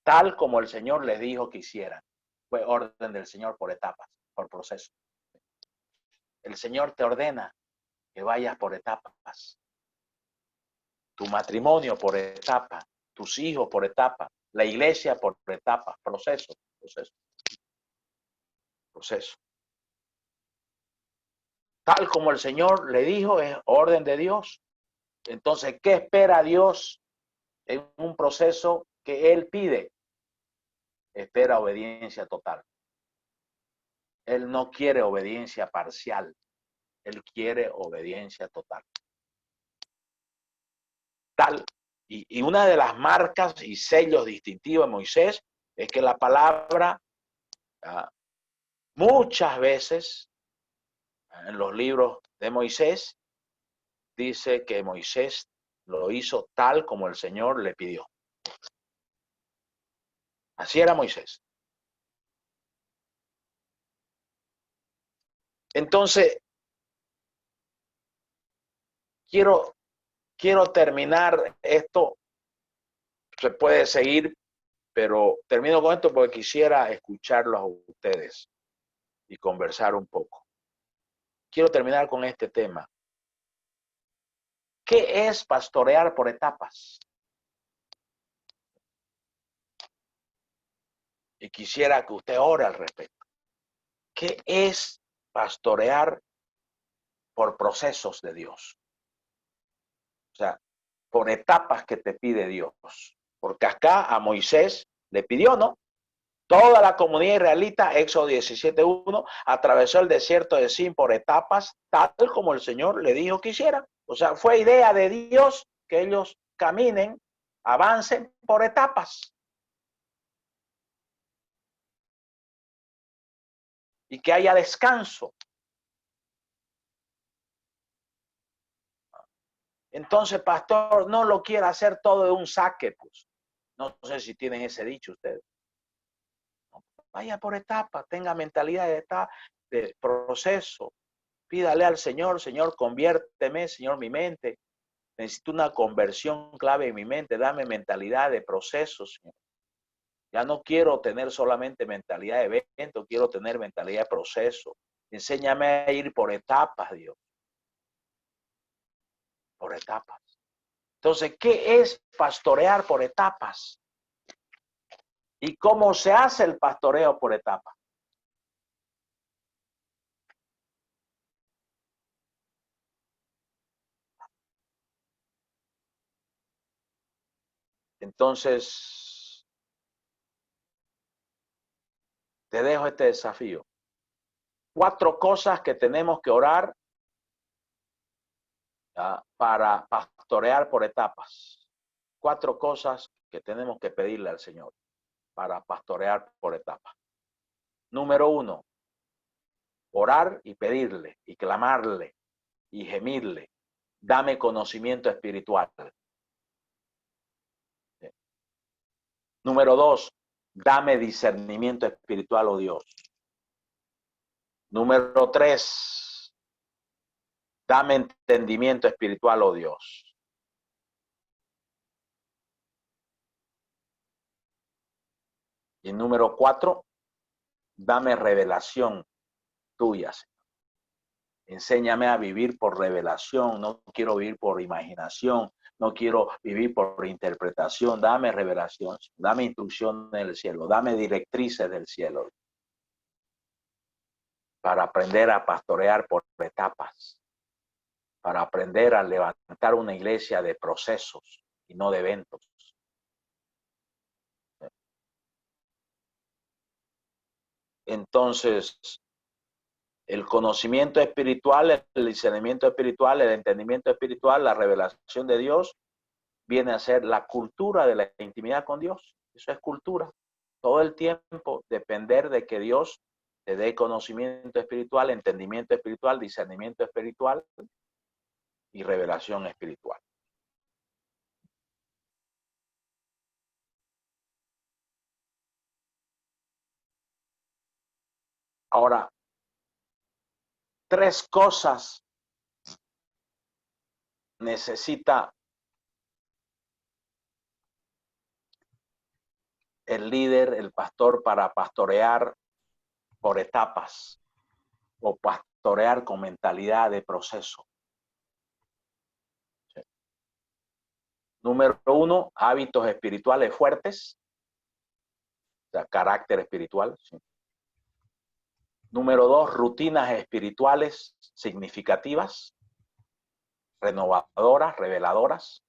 tal como el Señor les dijo que hicieran. Fue orden del Señor por etapas, por proceso. El Señor te ordena que vayas por etapas. Tu matrimonio por etapas, tus hijos por etapas, la iglesia por etapas, proceso. Tal como el Señor le dijo, es orden de Dios. Entonces, ¿qué espera Dios en un proceso que Él pide? Espera obediencia total. Él no quiere obediencia parcial. Él quiere obediencia total. Tal. Y una de las marcas y sellos distintivos de Moisés es que la palabra muchas veces en los libros de Moisés dice que Moisés lo hizo tal como el Señor le pidió. Así era Moisés. Entonces, quiero terminar esto. Se puede seguir, pero termino con esto porque quisiera escucharlos a ustedes y conversar un poco. Quiero terminar con este tema. ¿Qué es pastorear por etapas? Y quisiera que usted ore al respecto. ¿Qué es pastorear por procesos de Dios? O sea, por etapas que te pide Dios. Porque acá a Moisés le pidió, ¿no? Toda la comunidad israelita, Éxodo 17:1, atravesó el desierto de Sin por etapas, tal como el Señor le dijo que hicieran. O sea, fue idea de Dios que ellos caminen, avancen por etapas. Y que haya descanso. Entonces, pastor, no lo quiere hacer todo de un saque, pues. No sé si tienen ese dicho ustedes. Vaya por etapas, tenga mentalidad de proceso. Pídale al Señor, Señor, conviérteme, Señor, mi mente. Necesito una conversión clave en mi mente. Dame mentalidad de proceso, Señor. Ya no quiero tener solamente mentalidad de evento, quiero tener mentalidad de proceso. Enséñame a ir por etapas, Dios. Por etapas. Entonces, ¿qué es pastorear por etapas? ¿Y cómo se hace el pastoreo por etapas? Entonces, te dejo este desafío. 4 cosas que tenemos que orar para pastorear por etapas. 4 cosas que tenemos que pedirle al Señor para pastorear por etapas. Número 1, orar y pedirle y clamarle y gemirle. Dame conocimiento espiritual. Número 2, dame discernimiento espiritual, oh Dios. Número 3, dame entendimiento espiritual, oh Dios. Y número 4, dame revelación tuya, Señor. Enséñame a vivir por revelación, no quiero vivir por imaginación, no quiero vivir por interpretación. Dame revelación, dame instrucción del cielo, dame directrices del cielo para aprender a pastorear por etapas, para aprender a levantar una iglesia de procesos y no de eventos. Entonces, el conocimiento espiritual, el discernimiento espiritual, el entendimiento espiritual, la revelación de Dios, viene a ser la cultura de la intimidad con Dios. Eso es cultura. Todo el tiempo depender de que Dios te dé conocimiento espiritual, entendimiento espiritual, discernimiento espiritual y revelación espiritual. Ahora, 3 cosas necesita el líder, el pastor, para pastorear por etapas o pastorear con mentalidad de proceso. ¿Sí? Número 1, hábitos espirituales fuertes, o sea, carácter espiritual. ¿Sí? Número 2, rutinas espirituales significativas, renovadoras, reveladoras.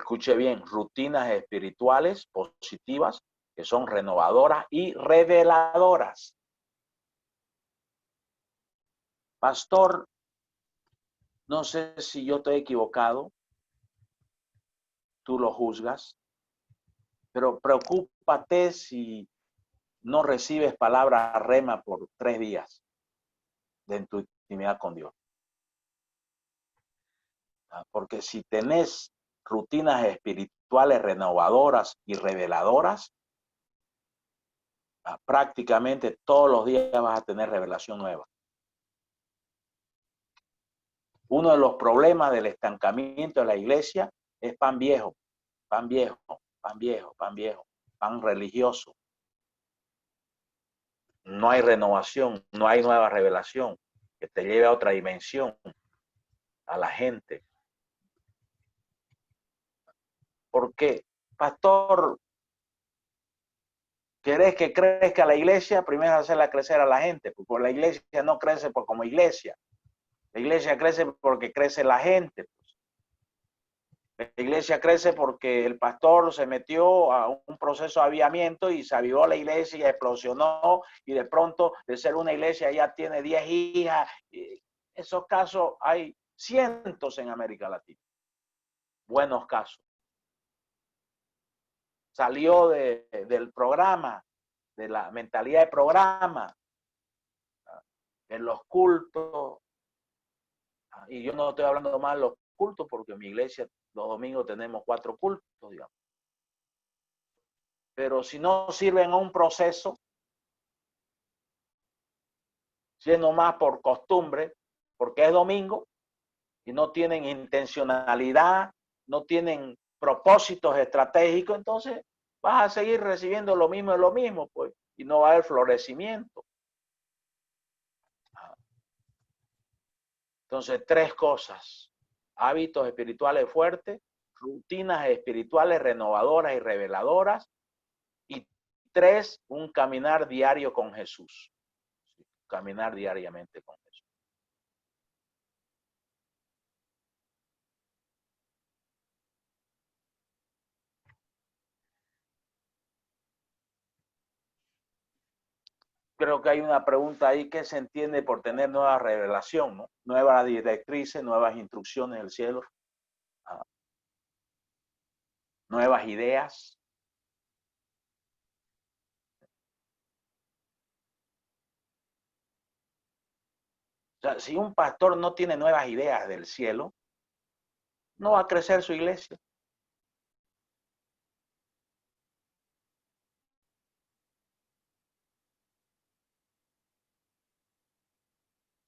escuche bien, rutinas espirituales positivas que son renovadoras y reveladoras. Pastor, no sé si yo estoy equivocado, tú lo juzgas, pero preocúpate si no recibes palabra rema por 3 días de tu intimidad con Dios. Porque si tenés rutinas espirituales renovadoras y reveladoras, prácticamente todos los días vas a tener revelación nueva. Uno de los problemas del estancamiento de la iglesia es pan viejo, pan viejo, pan viejo, pan viejo, pan religioso. No hay renovación, no hay nueva revelación que te lleve a otra dimensión, a la gente. Porque, pastor, ¿querés que crezca la iglesia? Primero hacerla crecer a la gente, porque la iglesia no crece como iglesia. La iglesia crece porque crece la gente. La iglesia crece porque el pastor se metió a un proceso de avivamiento y se avivó la iglesia y explosionó, y de pronto de ser una iglesia ya tiene 10 hijas. Esos casos hay cientos en América Latina. Buenos casos. Salió del programa, de la mentalidad de programa, en los cultos. Y yo no estoy hablando más de los cultos porque en mi iglesia los domingos tenemos 4 cultos, digamos. Pero si no sirven a un proceso, siendo más por costumbre, porque es domingo, y no tienen intencionalidad, no tienen propósitos estratégicos, entonces vas a seguir recibiendo lo mismo, pues, y no va a haber florecimiento. Entonces, 3 cosas: hábitos espirituales fuertes, rutinas espirituales renovadoras y reveladoras, y 3, un caminar diario con Jesús. Caminar diariamente con Jesús. Creo que hay una pregunta ahí: ¿qué se entiende por tener nueva revelación, ¿no? Nuevas directrices, nuevas instrucciones del cielo, nuevas ideas. O sea, si un pastor no tiene nuevas ideas del cielo, no va a crecer su iglesia.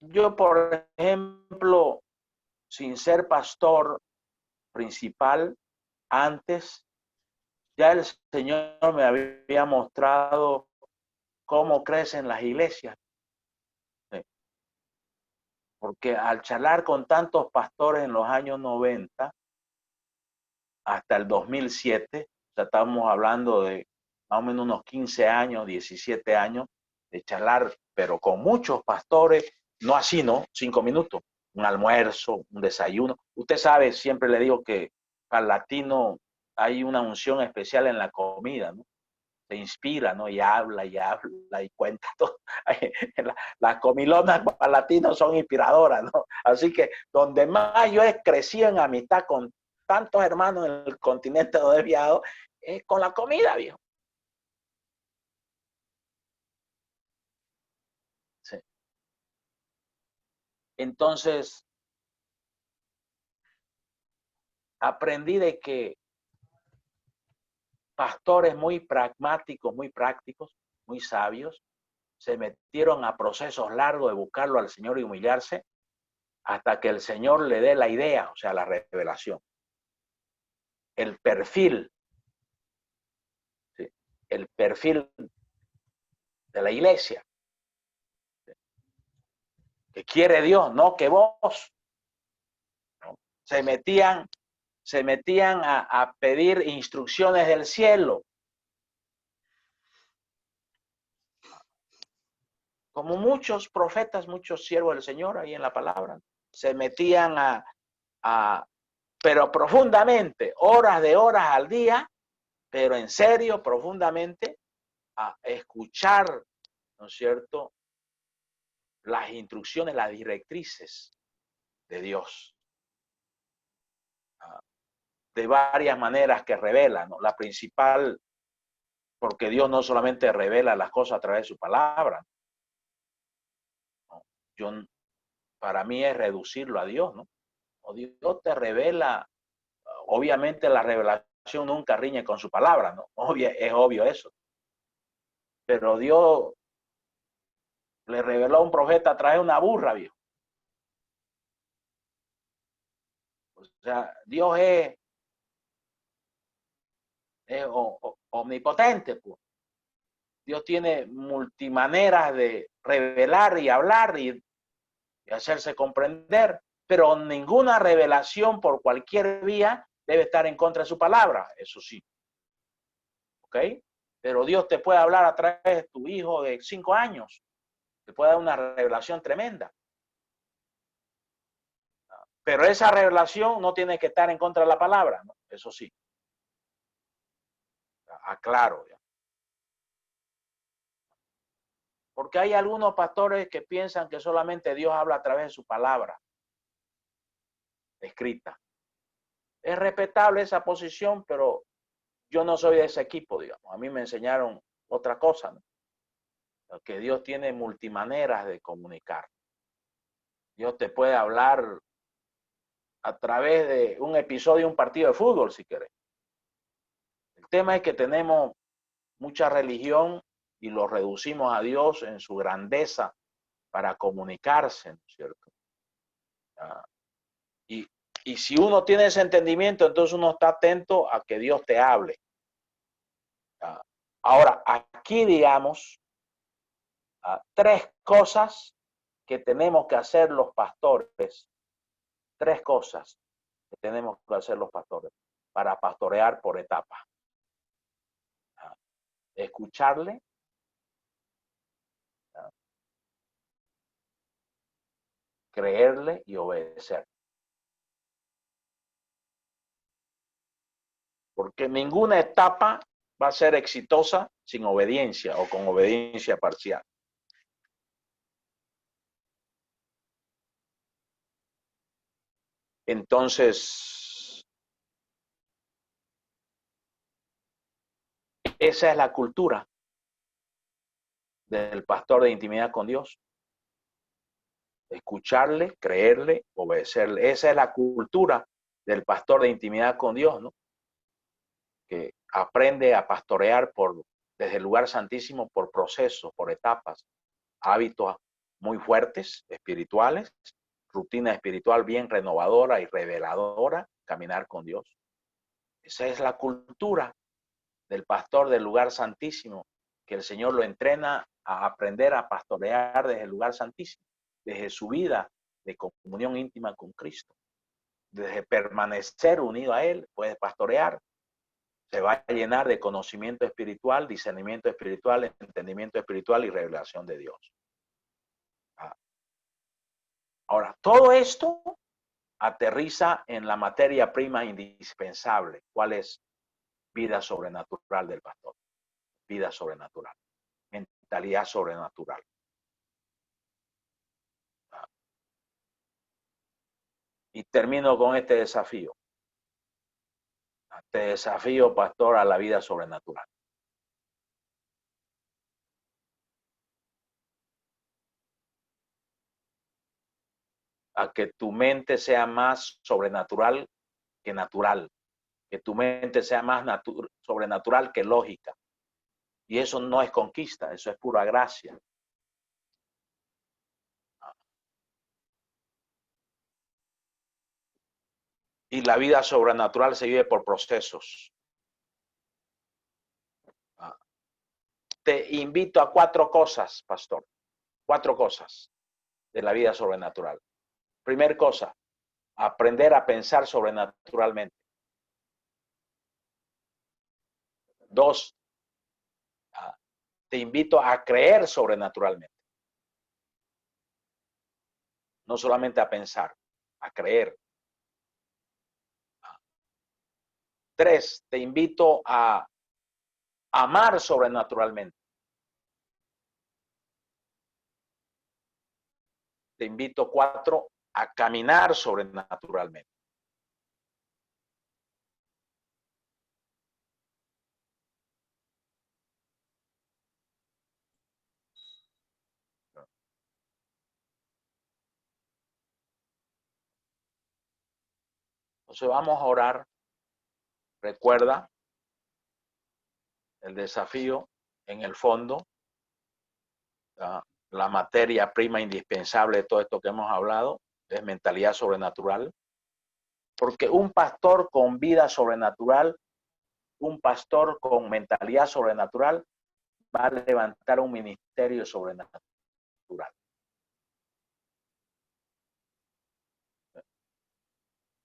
Yo, por ejemplo, sin ser pastor principal, antes ya el Señor me había mostrado cómo crecen las iglesias. Porque al charlar con tantos pastores en los años 90 hasta el 2007, o sea, estamos hablando de más o menos unos 15 años, 17 años de charlar, pero con muchos pastores, no así, ¿no? 5 minutos, un almuerzo, un desayuno. Usted sabe, siempre le digo que al latino hay una unción especial en la comida, ¿no? Se inspira, ¿no? Y habla y cuenta todo. Las comilonas para latinos son inspiradoras, ¿no? Así que donde más yo he crecido en amistad con tantos hermanos en el continente donde he viajado, es con la comida, viejo. Sí. Entonces, aprendí de que pastores muy pragmáticos, muy prácticos, muy sabios, se metieron a procesos largos de buscarlo al Señor y humillarse hasta que el Señor le dé la idea, o sea, la revelación. El perfil, ¿sí? El perfil de la iglesia, ¿sí? Que quiere Dios, no que vos, ¿no? Se metían a pedir instrucciones del cielo, como muchos profetas, muchos siervos del Señor ahí en la palabra, se metían a pero profundamente, horas de horas al día, pero en serio, profundamente, a escuchar, ¿no es cierto?, las instrucciones, las directrices de Dios. De varias maneras que revela, ¿no? La principal, porque Dios no solamente revela las cosas a través de su palabra, ¿no? Para mí es reducirlo a Dios, ¿no? O Dios te revela, obviamente la revelación nunca riñe con su palabra, ¿no? Es obvio eso. Pero Dios le reveló a un profeta a través de una burra, viejo. O sea, Dios es omnipotente, pues. Dios tiene multimaneras de revelar y hablar y hacerse comprender, pero ninguna revelación por cualquier vía debe estar en contra de su palabra, eso sí. ¿Ok? Pero Dios te puede hablar a través de tu hijo de 5 años, te puede dar una revelación tremenda. Pero esa revelación no tiene que estar en contra de la palabra, ¿no? Eso sí. Aclaro. ¿Ya? Porque hay algunos pastores que piensan que solamente Dios habla a través de su palabra escrita. Es respetable esa posición, pero yo no soy de ese equipo, digamos. A mí me enseñaron otra cosa, ¿no? Que Dios tiene multimaneras de comunicar. Dios te puede hablar a través de un episodio de un partido de fútbol, si querés. El tema es que tenemos mucha religión y lo reducimos a Dios en su grandeza para comunicarse, ¿no es cierto? Y si uno tiene ese entendimiento, entonces uno está atento a que Dios te hable. Ahora, aquí digamos, tres cosas que tenemos que hacer los pastores. Tres cosas que tenemos que hacer los pastores para pastorear por etapas. Escucharle, creerle y obedecer. Porque ninguna etapa va a ser exitosa sin obediencia o con obediencia parcial. Entonces, esa es la cultura del pastor de intimidad con Dios. Escucharle, creerle, obedecerle. Esa es la cultura del pastor de intimidad con Dios, ¿no? Que aprende a pastorear desde el lugar santísimo por procesos, por etapas, hábitos muy fuertes, espirituales, rutina espiritual bien renovadora y reveladora, caminar con Dios. Esa es la cultura del pastor del lugar santísimo, que el Señor lo entrena a aprender a pastorear desde el lugar santísimo, desde su vida de comunión íntima con Cristo. Desde permanecer unido a Él, puede pastorear. Se va a llenar de conocimiento espiritual, discernimiento espiritual, entendimiento espiritual y revelación de Dios. Ahora, todo esto aterriza en la materia prima indispensable. ¿Cuál es? Vida sobrenatural del pastor. Vida sobrenatural. Mentalidad sobrenatural. Y termino con este desafío. Te desafío, pastor, a la vida sobrenatural. A que tu mente sea más sobrenatural que natural. Que tu mente sea más sobrenatural que lógica. Y eso no es conquista, eso es pura gracia. Y la vida sobrenatural se vive por procesos. Te invito a 4 cosas, pastor. 4 cosas de la vida sobrenatural. Primer cosa, aprender a pensar sobrenaturalmente. 2, te invito a creer sobrenaturalmente. No solamente a pensar, a creer. 3, te invito a amar sobrenaturalmente. Te invito 4, a caminar sobrenaturalmente. Entonces vamos a orar. Recuerda el desafío en el fondo, la materia prima indispensable de todo esto que hemos hablado es mentalidad sobrenatural. Porque un pastor con vida sobrenatural, un pastor con mentalidad sobrenatural, va a levantar un ministerio sobrenatural.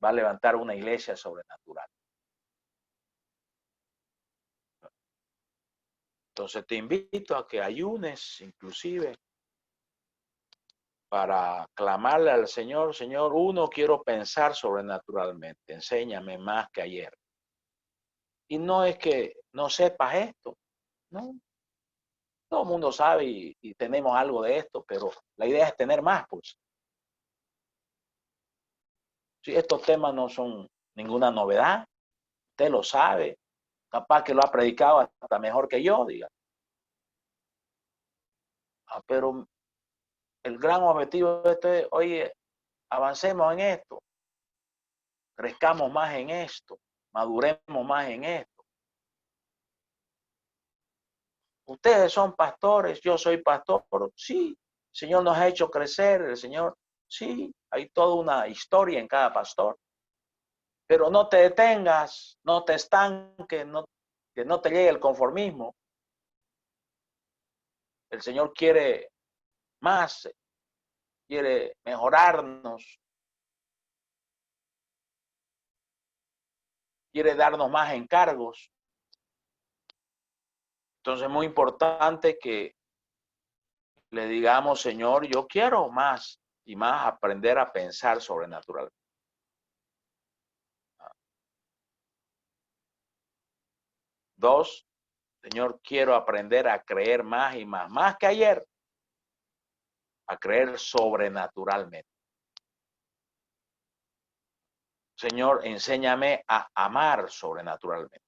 Va a levantar una iglesia sobrenatural. Entonces te invito a que ayunes inclusive para clamarle al Señor, Señor, quiero pensar sobrenaturalmente, enséñame más que ayer. Y no es que no sepas esto, no. Todo el mundo sabe y tenemos algo de esto, pero la idea es tener más, pues. Si estos temas no son ninguna novedad, usted lo sabe, capaz que lo ha predicado hasta mejor que yo, diga. Pero el gran objetivo de esto es, oye, avancemos en esto, crezcamos más en esto, maduremos más en esto. Ustedes son pastores, yo soy pastor, sí, el Señor nos ha hecho crecer, el Señor, sí, hay toda una historia en cada pastor. Pero no te detengas, no te estanques, que no te llegue el conformismo. El Señor quiere más, quiere mejorarnos, quiere darnos más encargos. Entonces es muy importante que le digamos, Señor, yo quiero más y más aprender a pensar sobrenatural. 2, Señor, quiero aprender a creer más y más que ayer, a creer sobrenaturalmente. Señor, enséñame a amar sobrenaturalmente,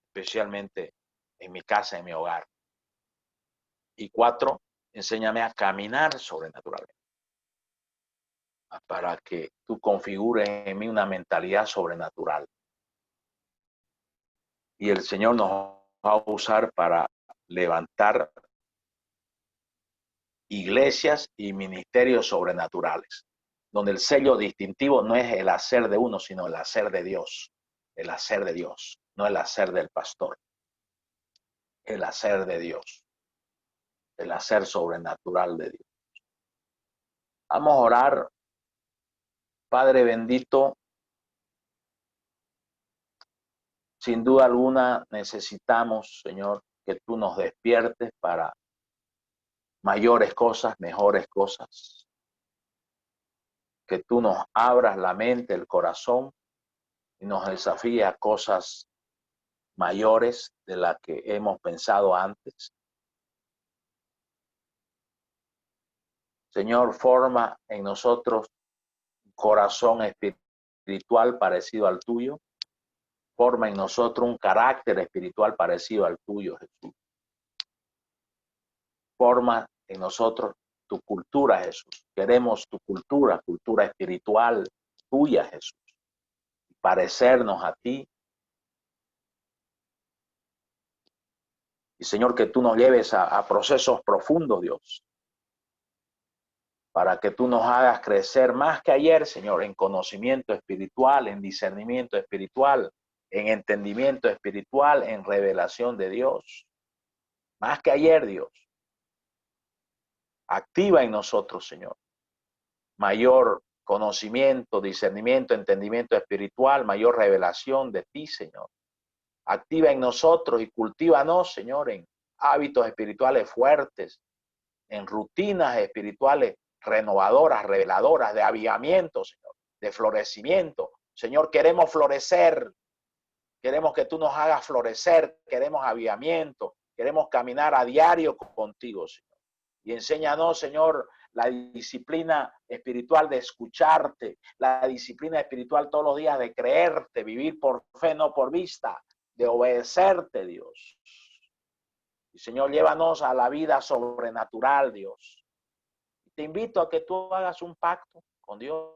especialmente en mi casa, en mi hogar. Y 4, enséñame a caminar sobrenaturalmente, para que tú configures en mí una mentalidad sobrenatural. Y el Señor nos va a usar para levantar iglesias y ministerios sobrenaturales, donde el sello distintivo no es el hacer de uno, sino el hacer de Dios. El hacer de Dios, no el hacer del pastor. El hacer de Dios. El hacer sobrenatural de Dios. Vamos a orar. Padre bendito, sin duda alguna necesitamos, Señor, que tú nos despiertes para mayores cosas, mejores cosas. Que tú nos abras la mente, el corazón y nos desafíes a cosas mayores de las que hemos pensado antes. Señor, forma en nosotros un corazón espiritual parecido al tuyo. Forma en nosotros un carácter espiritual parecido al tuyo, Jesús. Forma en nosotros tu cultura, Jesús. Queremos tu cultura, cultura espiritual tuya, Jesús. Parecernos a ti. Y Señor, que tú nos lleves a procesos profundos, Dios. Para que tú nos hagas crecer más que ayer, Señor, en conocimiento espiritual, en discernimiento espiritual, en entendimiento espiritual, en revelación de Dios. Más que ayer, Dios. Activa en nosotros, Señor, mayor conocimiento, discernimiento, entendimiento espiritual, mayor revelación de ti, Señor. Activa en nosotros y cultívanos, Señor, en hábitos espirituales fuertes, en rutinas espirituales renovadoras, reveladoras, de avivamiento, Señor, de florecimiento. Señor, queremos florecer. Queremos que tú nos hagas florecer, queremos avivamiento, queremos caminar a diario contigo, Señor. Y enséñanos, Señor, la disciplina espiritual de escucharte, la disciplina espiritual todos los días de creerte, vivir por fe, no por vista, de obedecerte, Dios. Y Señor, llévanos a la vida sobrenatural, Dios. Te invito a que tú hagas un pacto con Dios,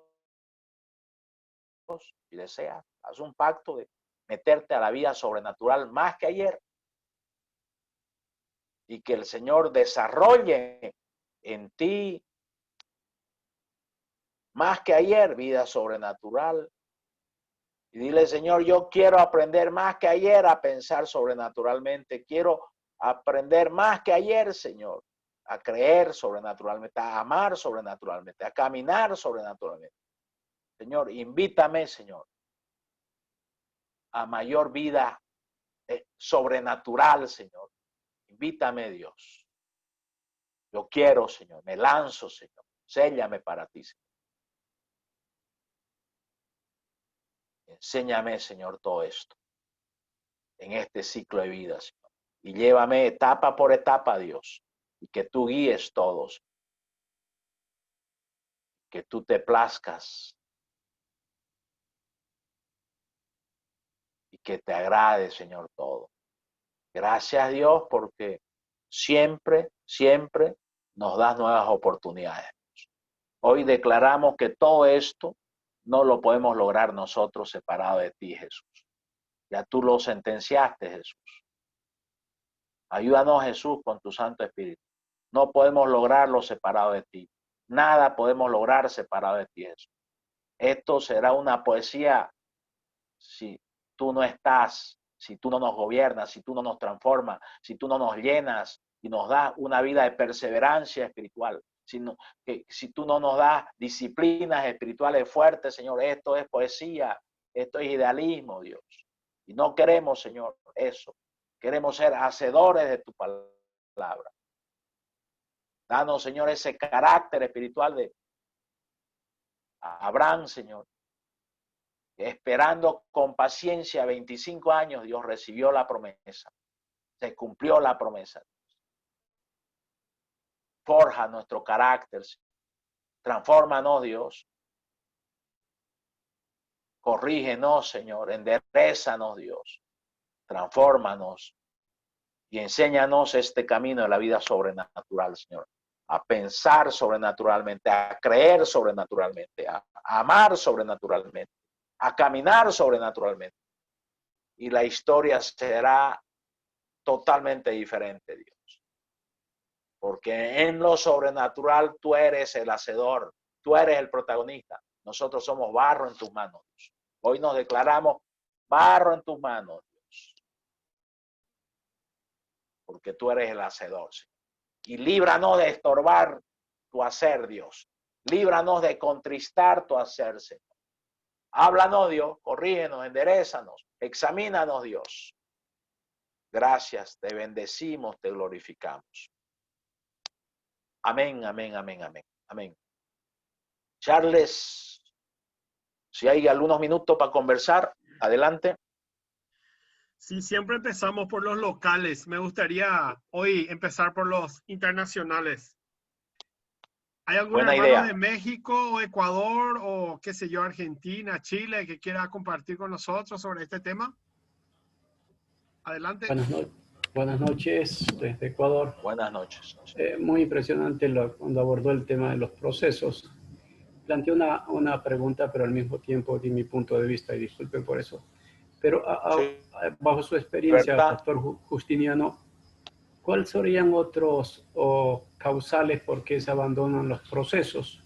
si deseas, haz un pacto de meterte a la vida sobrenatural más que ayer y que el Señor desarrolle en ti más que ayer vida sobrenatural. Y dile, Señor, yo quiero aprender más que ayer a pensar sobrenaturalmente. Quiero aprender más que ayer, Señor, a creer sobrenaturalmente, a amar sobrenaturalmente, a caminar sobrenaturalmente. Señor, invítame, Señor, a mayor vida sobrenatural, Señor. Invítame, Dios. Yo quiero, Señor. Me lanzo, Señor. Séllame para ti, Señor. Enséñame, Señor, todo esto en este ciclo de vida, Señor. Y llévame etapa por etapa, Dios. Y que tú guíes todos. Que tú te plazcas. Y que te agrade, Señor, todo. Gracias, Dios, porque siempre, siempre nos das nuevas oportunidades. Hoy declaramos que todo esto no lo podemos lograr nosotros separado de ti, Jesús. Ya tú lo sentenciaste, Jesús. Ayúdanos, Jesús, con tu Santo Espíritu. No podemos lograrlo separado de ti. Nada podemos lograr separado de ti, Jesús. Esto será una poesía si tú no estás, si tú no nos gobiernas, si tú no nos transformas, si tú no nos llenas y nos das una vida de perseverancia espiritual. Si tú no nos das disciplinas espirituales fuertes, Señor, esto es poesía, esto es idealismo, Dios. Y no queremos, Señor, eso. Queremos ser hacedores de tu palabra. Danos, Señor, ese carácter espiritual de Abraham, Señor. Esperando con paciencia 25 años, Dios recibió la promesa. Se cumplió la promesa. Forja nuestro carácter. Transfórmanos, Dios. Corrígenos, Señor. Enderézanos, Dios. Transfórmanos. Y enséñanos este camino de la vida sobrenatural, Señor. A pensar sobrenaturalmente, a creer sobrenaturalmente, a amar sobrenaturalmente, a caminar sobrenaturalmente. Y la historia será totalmente diferente, Dios. Porque en lo sobrenatural tú eres el hacedor, tú eres el protagonista. Nosotros somos barro en tus manos, Dios. Hoy nos declaramos barro en tus manos, Dios. Porque tú eres el hacedor, Señor. Y líbranos de estorbar tu hacer, Dios. Líbranos de contristar tu hacer, Señor. Háblanos, Dios, corrígenos, enderézanos, examínanos, Dios. Gracias, te bendecimos, te glorificamos. Amén, amén, amén, amén, amén. Charles, si hay algunos minutos para conversar, adelante. Sí, siempre empezamos por los locales. Me gustaría hoy empezar por los internacionales. ¿Hay algún Buena hermano idea. de México o Ecuador o qué sé yo, Argentina, Chile, que quiera compartir con nosotros sobre este tema? Adelante. Buenas noches desde Ecuador. Buenas noches. Muy impresionante cuando abordó el tema de los procesos. Planteé una pregunta, pero al mismo tiempo di mi punto de vista y disculpen por eso. Pero Sí. bajo su experiencia, ¿verdad? Pastor Justiniano, ¿cuáles serían otros causales por qué se abandonan los procesos?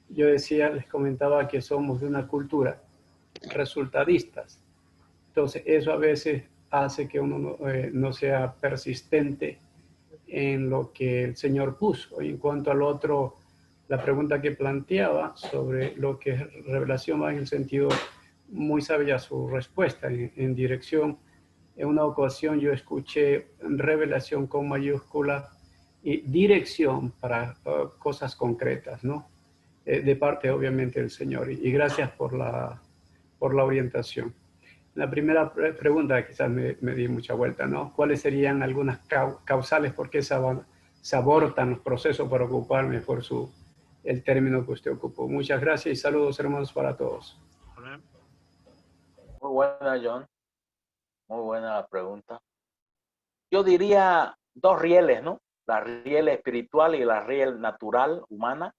Yo les comentaba que somos de una cultura resultadistas. Entonces, eso a veces hace que uno no sea persistente en lo que el Señor puso. Y en cuanto al otro, la pregunta que planteaba sobre lo que es revelación va en el sentido muy sabia su respuesta en dirección. En una ocasión yo escuché revelación con mayúscula y dirección para cosas concretas, ¿no? De parte obviamente del Señor. Y gracias por la orientación. La primera pregunta quizás me di mucha vuelta, ¿no? ¿Cuáles serían algunas causales por qué se abortan los procesos para ocuparme por el término que usted ocupó? Muchas gracias y saludos hermanos para todos. Amén. Muy buena, John. Muy buena la pregunta. Yo diría dos rieles, ¿no? La riel espiritual y la riel natural, humana.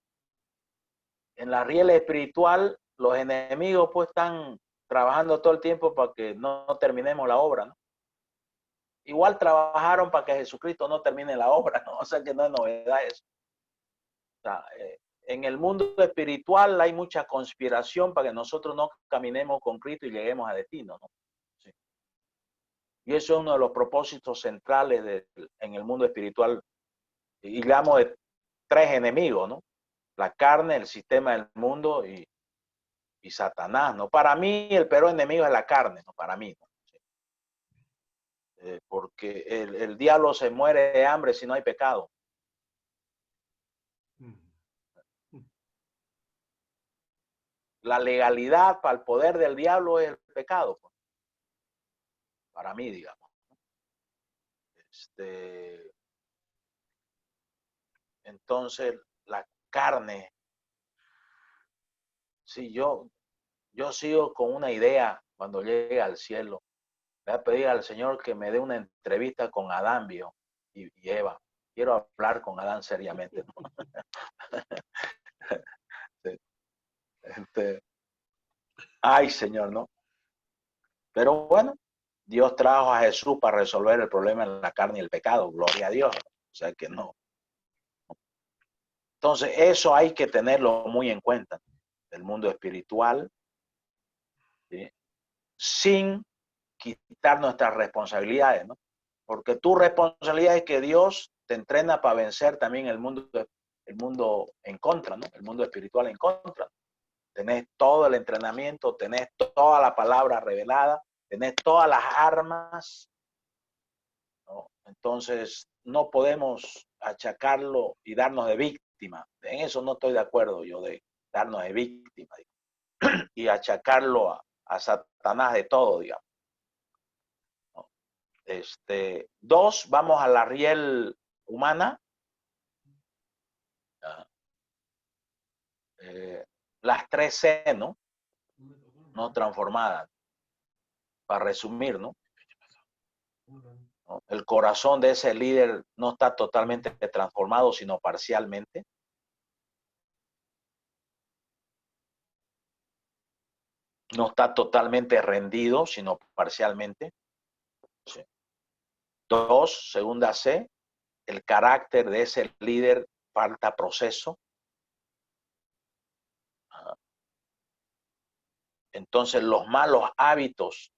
En la riel espiritual, los enemigos pues están trabajando todo el tiempo para que no terminemos la obra, ¿no? Igual trabajaron para que Jesucristo no termine la obra, ¿no? O sea que no es novedad eso. O sea, en el mundo espiritual hay mucha conspiración para que nosotros no caminemos con Cristo y lleguemos a destino, ¿no? Sí. Y eso es uno de los propósitos centrales en el mundo espiritual. Y hablamos de tres enemigos, ¿no? La carne, el sistema del mundo y Satanás, ¿no? Para mí el peor enemigo es la carne, ¿no? Para mí, ¿no? Sí. Porque el diablo se muere de hambre si no hay pecado. La legalidad para el poder del diablo es el pecado, pues. Para mí, digamos. Entonces, la carne, sí, yo sigo con una idea cuando llegue al cielo. Voy a pedir al Señor que me dé una entrevista con Adán, y Eva. Quiero hablar con Adán seriamente, ¿no? Ay, Señor, ¿no? Pero bueno, Dios trajo a Jesús para resolver el problema de la carne y el pecado. Gloria a Dios. O sea que no. Entonces, eso hay que tenerlo muy en cuenta. El mundo espiritual, ¿sí? Sin quitar nuestras responsabilidades, ¿no? Porque tu responsabilidad es que Dios te entrena para vencer también el mundo en contra, ¿no? El mundo espiritual en contra. Tenés todo el entrenamiento, tenés toda la palabra revelada, tenés todas las armas, ¿no? Entonces, no podemos achacarlo y darnos de víctima. En eso no estoy de acuerdo yo, de darnos de víctima y achacarlo a Satanás de todo, digamos. Dos, vamos a la riel humana. Las 3C, ¿no? No transformadas. Para resumir, ¿no? El corazón de ese líder no está totalmente transformado, sino parcialmente. No está totalmente rendido, sino parcialmente. Sí. Dos, segunda C, el carácter de ese líder falta proceso. Entonces, los malos hábitos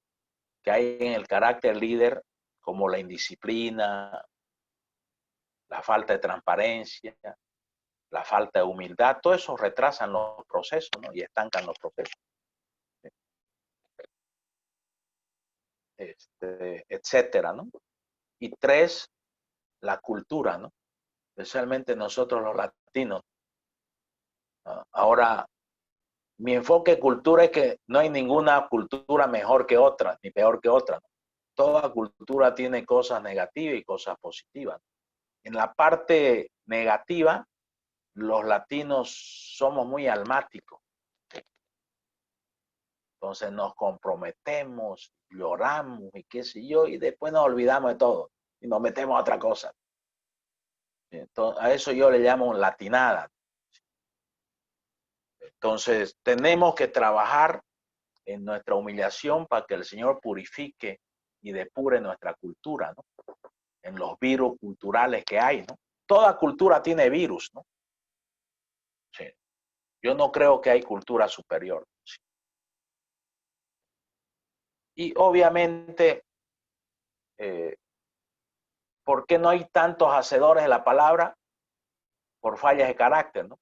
que hay en el carácter líder, como la indisciplina, la falta de transparencia, la falta de humildad, todo eso retrasan los procesos, ¿no? Y estancan los procesos. Etcétera, ¿no? Y tres, la cultura, ¿no? Especialmente nosotros los latinos. Ahora, mi enfoque de cultura es que no hay ninguna cultura mejor que otra, ni peor que otra. Toda cultura tiene cosas negativas y cosas positivas. En la parte negativa, los latinos somos muy almáticos. Entonces nos comprometemos, lloramos y qué sé yo, y después nos olvidamos de todo y nos metemos a otra cosa. Entonces, a eso yo le llamo latinada. Entonces, tenemos que trabajar en nuestra humillación para que el Señor purifique y depure nuestra cultura, ¿no? En los virus culturales que hay, ¿no? Toda cultura tiene virus, ¿no? Sí. Yo no creo que hay cultura superior. Sí. Y obviamente, ¿por qué no hay tantos hacedores de la palabra? Por fallas de carácter, ¿no?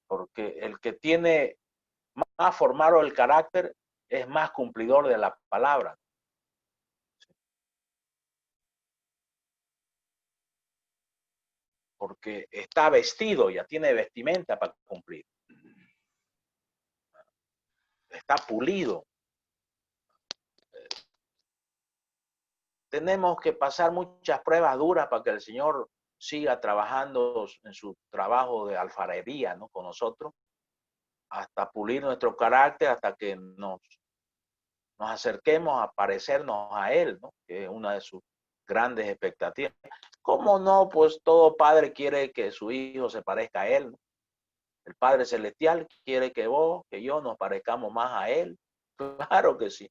Porque el que tiene más formado el carácter es más cumplidor de la palabra. Porque está vestido, ya tiene vestimenta para cumplir. Está pulido, tenemos que pasar muchas pruebas duras para que el Señor siga trabajando en su trabajo de alfarería, ¿no? Con nosotros, hasta pulir nuestro carácter, hasta que nos acerquemos a parecernos a Él, ¿no? Que es una de sus grandes expectativas. ¿Cómo no? Pues todo padre quiere que su hijo se parezca a Él, ¿no? El Padre Celestial quiere que vos, que yo nos parezcamos más a Él. Claro que sí.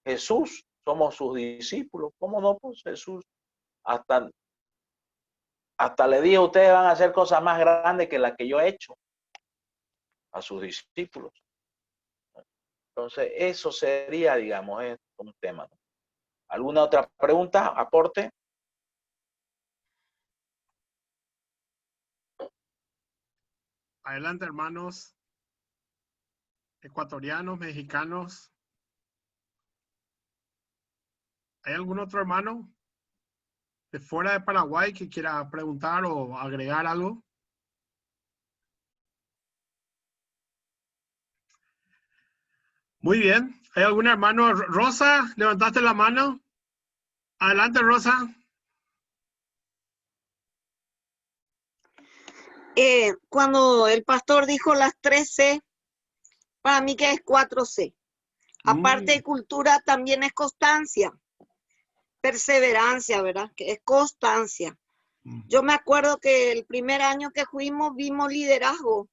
Jesús, somos sus discípulos. ¿Cómo no? Pues Jesús hasta le dijo, ustedes van a hacer cosas más grandes que las que yo he hecho a sus discípulos. Entonces, eso sería, digamos, un tema, ¿no? ¿Alguna otra pregunta, aporte? Adelante, hermanos ecuatorianos, mexicanos. ¿Hay algún otro hermano de fuera de Paraguay que quiera preguntar o agregar algo? Muy bien. ¿Hay algún hermano? Rosa, levantaste la mano. Adelante, Rosa. Cuando el pastor dijo las 3C, para mí que es 4C. Aparte de cultura, también es constancia, perseverancia, ¿verdad? Que es constancia. Yo me acuerdo que el primer año que fuimos vimos liderazgo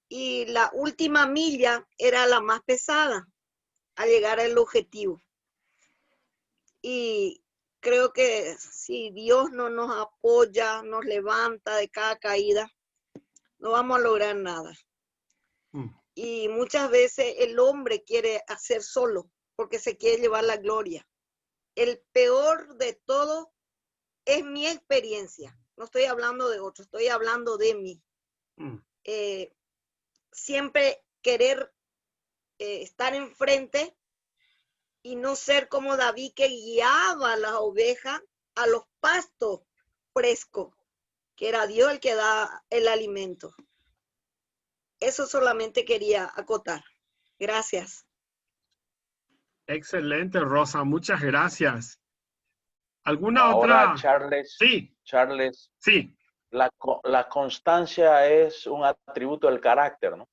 y la última milla era la más pesada al llegar al objetivo. Y creo que si Dios no nos apoya, nos levanta de cada caída, no vamos a lograr nada. Y muchas veces el hombre quiere hacer solo porque se quiere llevar la gloria. El peor de todo es mi experiencia. No estoy hablando de otro, estoy hablando de mí. Siempre querer estar enfrente y no ser como David, que guiaba a las ovejas a los pastos frescos, que era Dios el que da el alimento. Eso solamente quería acotar. Gracias. Excelente, Rosa. Muchas gracias. ¿Alguna Ahora, otra? Charles. Sí. Charles. Sí. La constancia es un atributo del carácter, ¿no?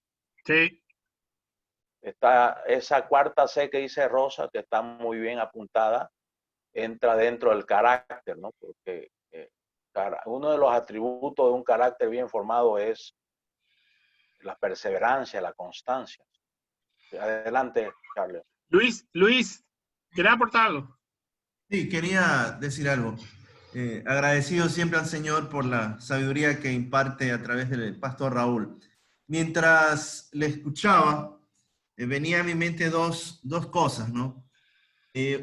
Sí. Está esa cuarta C que dice Rosa, que está muy bien apuntada, entra dentro del carácter, ¿no? Porque uno de los atributos de un carácter bien formado es la perseverancia, la constancia. Adelante, Charles. Luis, ¿querés aportar algo? Sí, quería decir algo. Agradecido siempre al Señor por la sabiduría que imparte a través del pastor Raúl. Mientras le escuchaba, venía a mi mente dos cosas, ¿no?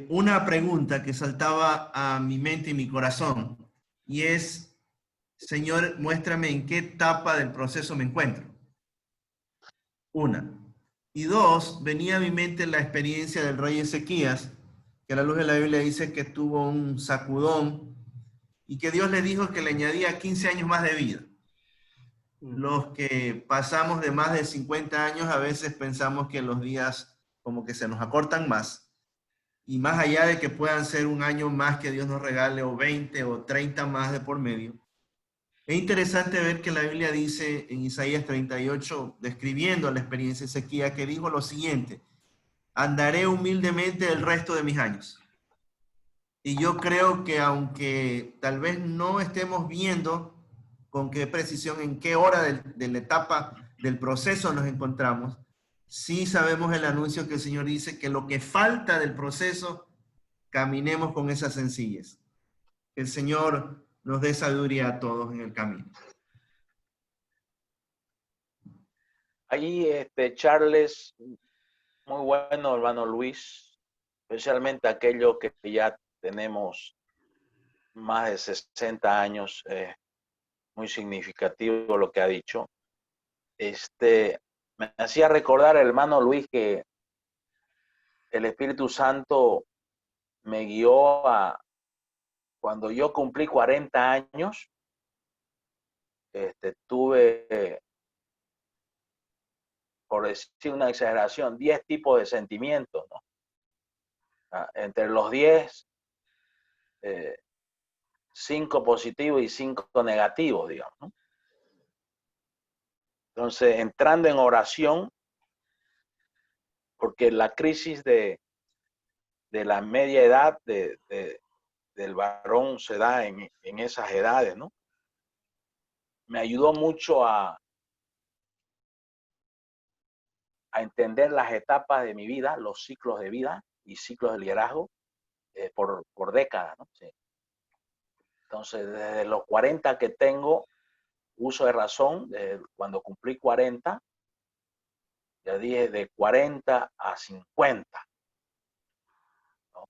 Una pregunta que saltaba a mi mente y mi corazón, y es, Señor, muéstrame en qué etapa del proceso me encuentro. Una. Y dos, venía a mi mente la experiencia del rey Ezequías, que a la luz de la Biblia dice que tuvo un sacudón y que Dios le dijo que le añadía 15 años más de vida. Los que pasamos de más de 50 años a veces pensamos que los días como que se nos acortan más. Y más allá de que puedan ser un año más que Dios nos regale, o 20 o 30 más de por medio, es interesante ver que la Biblia dice en Isaías 38, describiendo la experiencia de Ezequías, que dijo lo siguiente: andaré humildemente el resto de mis años. Y yo creo que aunque tal vez no estemos viendo con qué precisión, en qué hora de la etapa del proceso nos encontramos, sí sabemos el anuncio que el Señor dice, que lo que falta del proceso, caminemos con esa sencillez. Que el Señor nos dé sabiduría a todos en el camino. Allí, Charles, muy bueno, hermano Luis, especialmente aquellos que ya tenemos más de 60 años, muy significativo lo que ha dicho. Me hacía recordar, hermano Luis, que el Espíritu Santo me guió cuando yo cumplí 40 años, tuve, por decir una exageración, 10 tipos de sentimientos, ¿no? Entre los 10 5 positivos y 5 negativos, digamos, ¿no? Entonces, entrando en oración, porque la crisis de la media edad del varón se da en esas edades, ¿no? Me ayudó mucho a entender las etapas de mi vida, los ciclos de vida y ciclos de liderazgo por décadas, ¿no? Sí. Entonces, desde los 40 que tengo uso de razón, cuando cumplí 40, ya dije de 40 a 50, ¿no?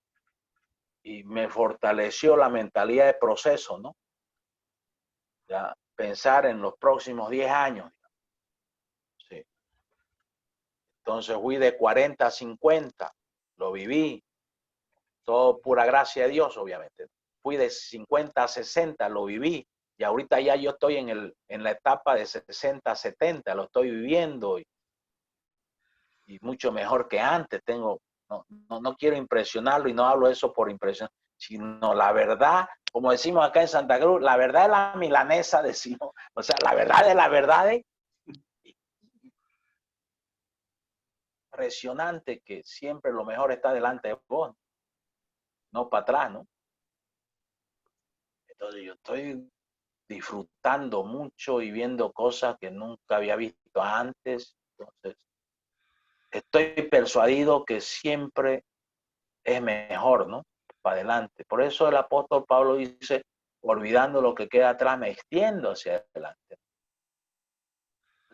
Y me fortaleció la mentalidad de proceso, ¿no? Ya, pensar en los próximos 10 años. Sí. Entonces fui de 40 a 50, lo viví, todo pura gracia de Dios, obviamente. Fui de 50 a 60, lo viví, y ahorita ya yo estoy en la etapa de 60 a 70, lo estoy viviendo, y mucho mejor que antes. No quiero impresionarlo, y no hablo eso por impresión, sino la verdad, como decimos acá en Santa Cruz, la verdad es la milanesa, decimos, o sea, la verdad es la verdad. Impresionante que siempre lo mejor está delante de vos, no para atrás, ¿no? Entonces yo estoy disfrutando mucho y viendo cosas que nunca había visto antes. Entonces, estoy persuadido que siempre es mejor, ¿no? Para adelante. Por eso el apóstol Pablo dice, olvidando lo que queda atrás, me extiendo hacia adelante.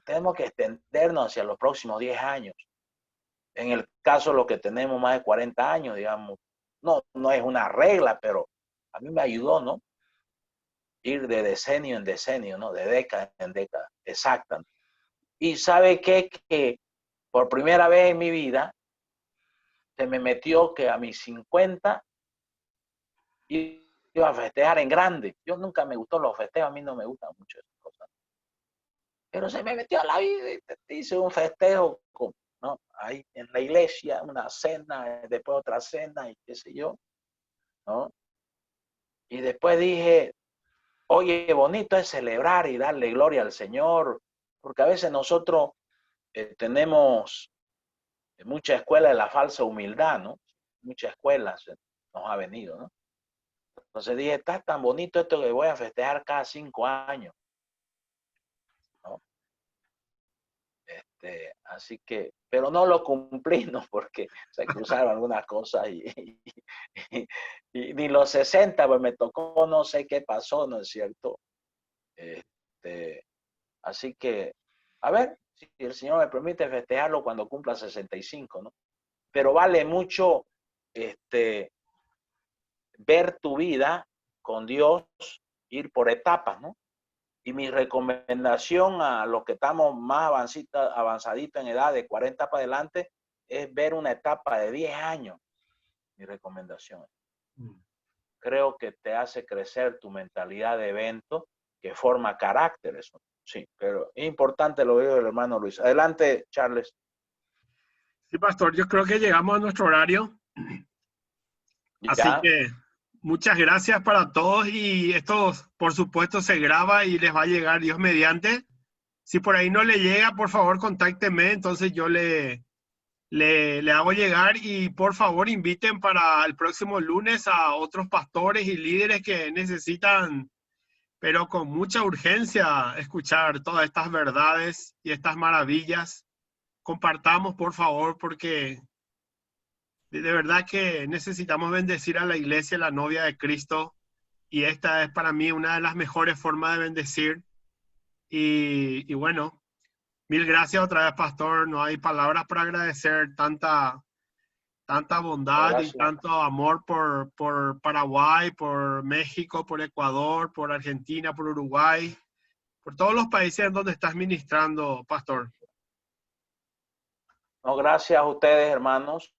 Tenemos que extendernos hacia los próximos 10 años. En el caso de los que tenemos más de 40 años, digamos, no es una regla, pero a mí me ayudó, ¿no? Ir de decenio en decenio, ¿no? De década en década, exacta, ¿no? Y ¿sabe qué? Que por primera vez en mi vida se me metió que a mis 50 iba a festejar en grande. Yo nunca me gustó los festejos, a mí no me gustan mucho esas cosas. Pero se me metió a la vida y hice un festejo, ¿no? Ahí en la iglesia, una cena, después otra cena y qué sé yo, ¿no? Y después dije, oye, bonito es celebrar y darle gloria al Señor, porque a veces nosotros tenemos mucha escuela de la falsa humildad, ¿no? Muchas escuelas nos ha venido, ¿no? Entonces dije, está tan bonito esto que voy a festejar cada 5 años, ¿no? Así que, pero no lo cumplí, ¿no? Porque se cruzaron algunas cosas y ni los 60, pues me tocó, no sé qué pasó, ¿no es cierto? Así que, a ver, si el Señor me permite festejarlo cuando cumpla 65, ¿no? Pero vale mucho ver tu vida con Dios, ir por etapas, ¿no? Y mi recomendación a los que estamos más avanzaditos en edad, de 40 para adelante, es ver una etapa de 10 años. Mi recomendación. Creo que te hace crecer tu mentalidad de evento, que forma carácter, eso. Sí, pero es importante lo veo del hermano Luis. Adelante, Charles. Sí, pastor, yo creo que llegamos a nuestro horario. Así que muchas gracias para todos, y esto por supuesto se graba y les va a llegar Dios mediante. Si por ahí no le llega, por favor contáctenme, entonces yo le hago llegar, y por favor inviten para el próximo lunes a otros pastores y líderes que necesitan, pero con mucha urgencia, escuchar todas estas verdades y estas maravillas. Compartamos, por favor, porque de verdad que necesitamos bendecir a la iglesia, la novia de Cristo, y esta es para mí una de las mejores formas de bendecir. Y bueno, mil gracias otra vez, pastor. No hay palabras para agradecer tanta bondad y tanto amor por Paraguay, por México, por Ecuador, por Argentina, por Uruguay, por todos los países en donde estás ministrando, pastor. No, gracias a ustedes, hermanos.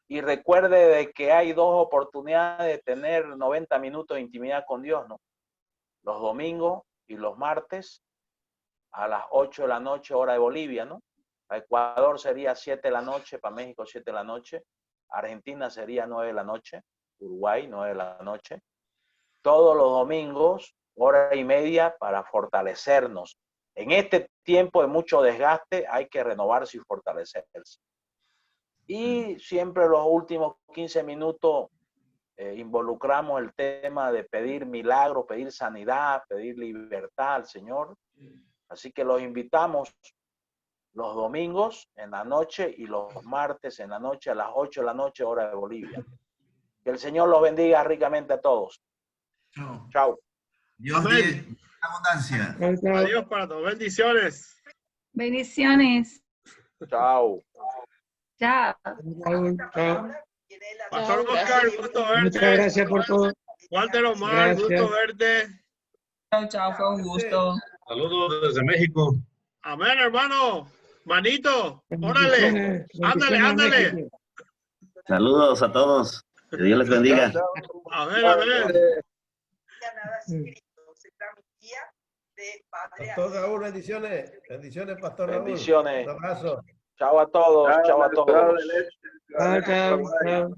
Y recuerde de que hay 2 oportunidades de tener 90 minutos de intimidad con Dios, ¿no? Los domingos y los martes a las 8 de la noche, hora de Bolivia, ¿no? Para Ecuador sería 7 de la noche, para México 7 de la noche, Argentina sería 9 de la noche, Uruguay 9 de la noche, todos los domingos, 1:30 para fortalecernos. En este tiempo de mucho desgaste hay que renovarse y fortalecerse. Y siempre los últimos 15 minutos involucramos el tema de pedir milagros, pedir sanidad, pedir libertad al Señor. Así que los invitamos los domingos en la noche y los martes en la noche a las 8 de la noche, hora de Bolivia. Que el Señor los bendiga ricamente a todos. Chao. Chao. Dios dé abundancia. Adiós para todos. Bendiciones. Bendiciones. Chao. Chao. Pastor Oscar, gusto verte. Muchas gracias por todo. Walter Omar, Gracias. gusto verte. Chao, chao, fue un gusto. Saludos desde México. Amén, hermano. Manito, órale. Ándale, ándale. Saludos a todos. Que Dios les bendiga. Amén, amén. Pastor Raúl, bendiciones. Bendiciones, Pastor Raúl. Bendiciones. Un abrazo. Chao a todos. Chao a todos. Chao, chao, chao.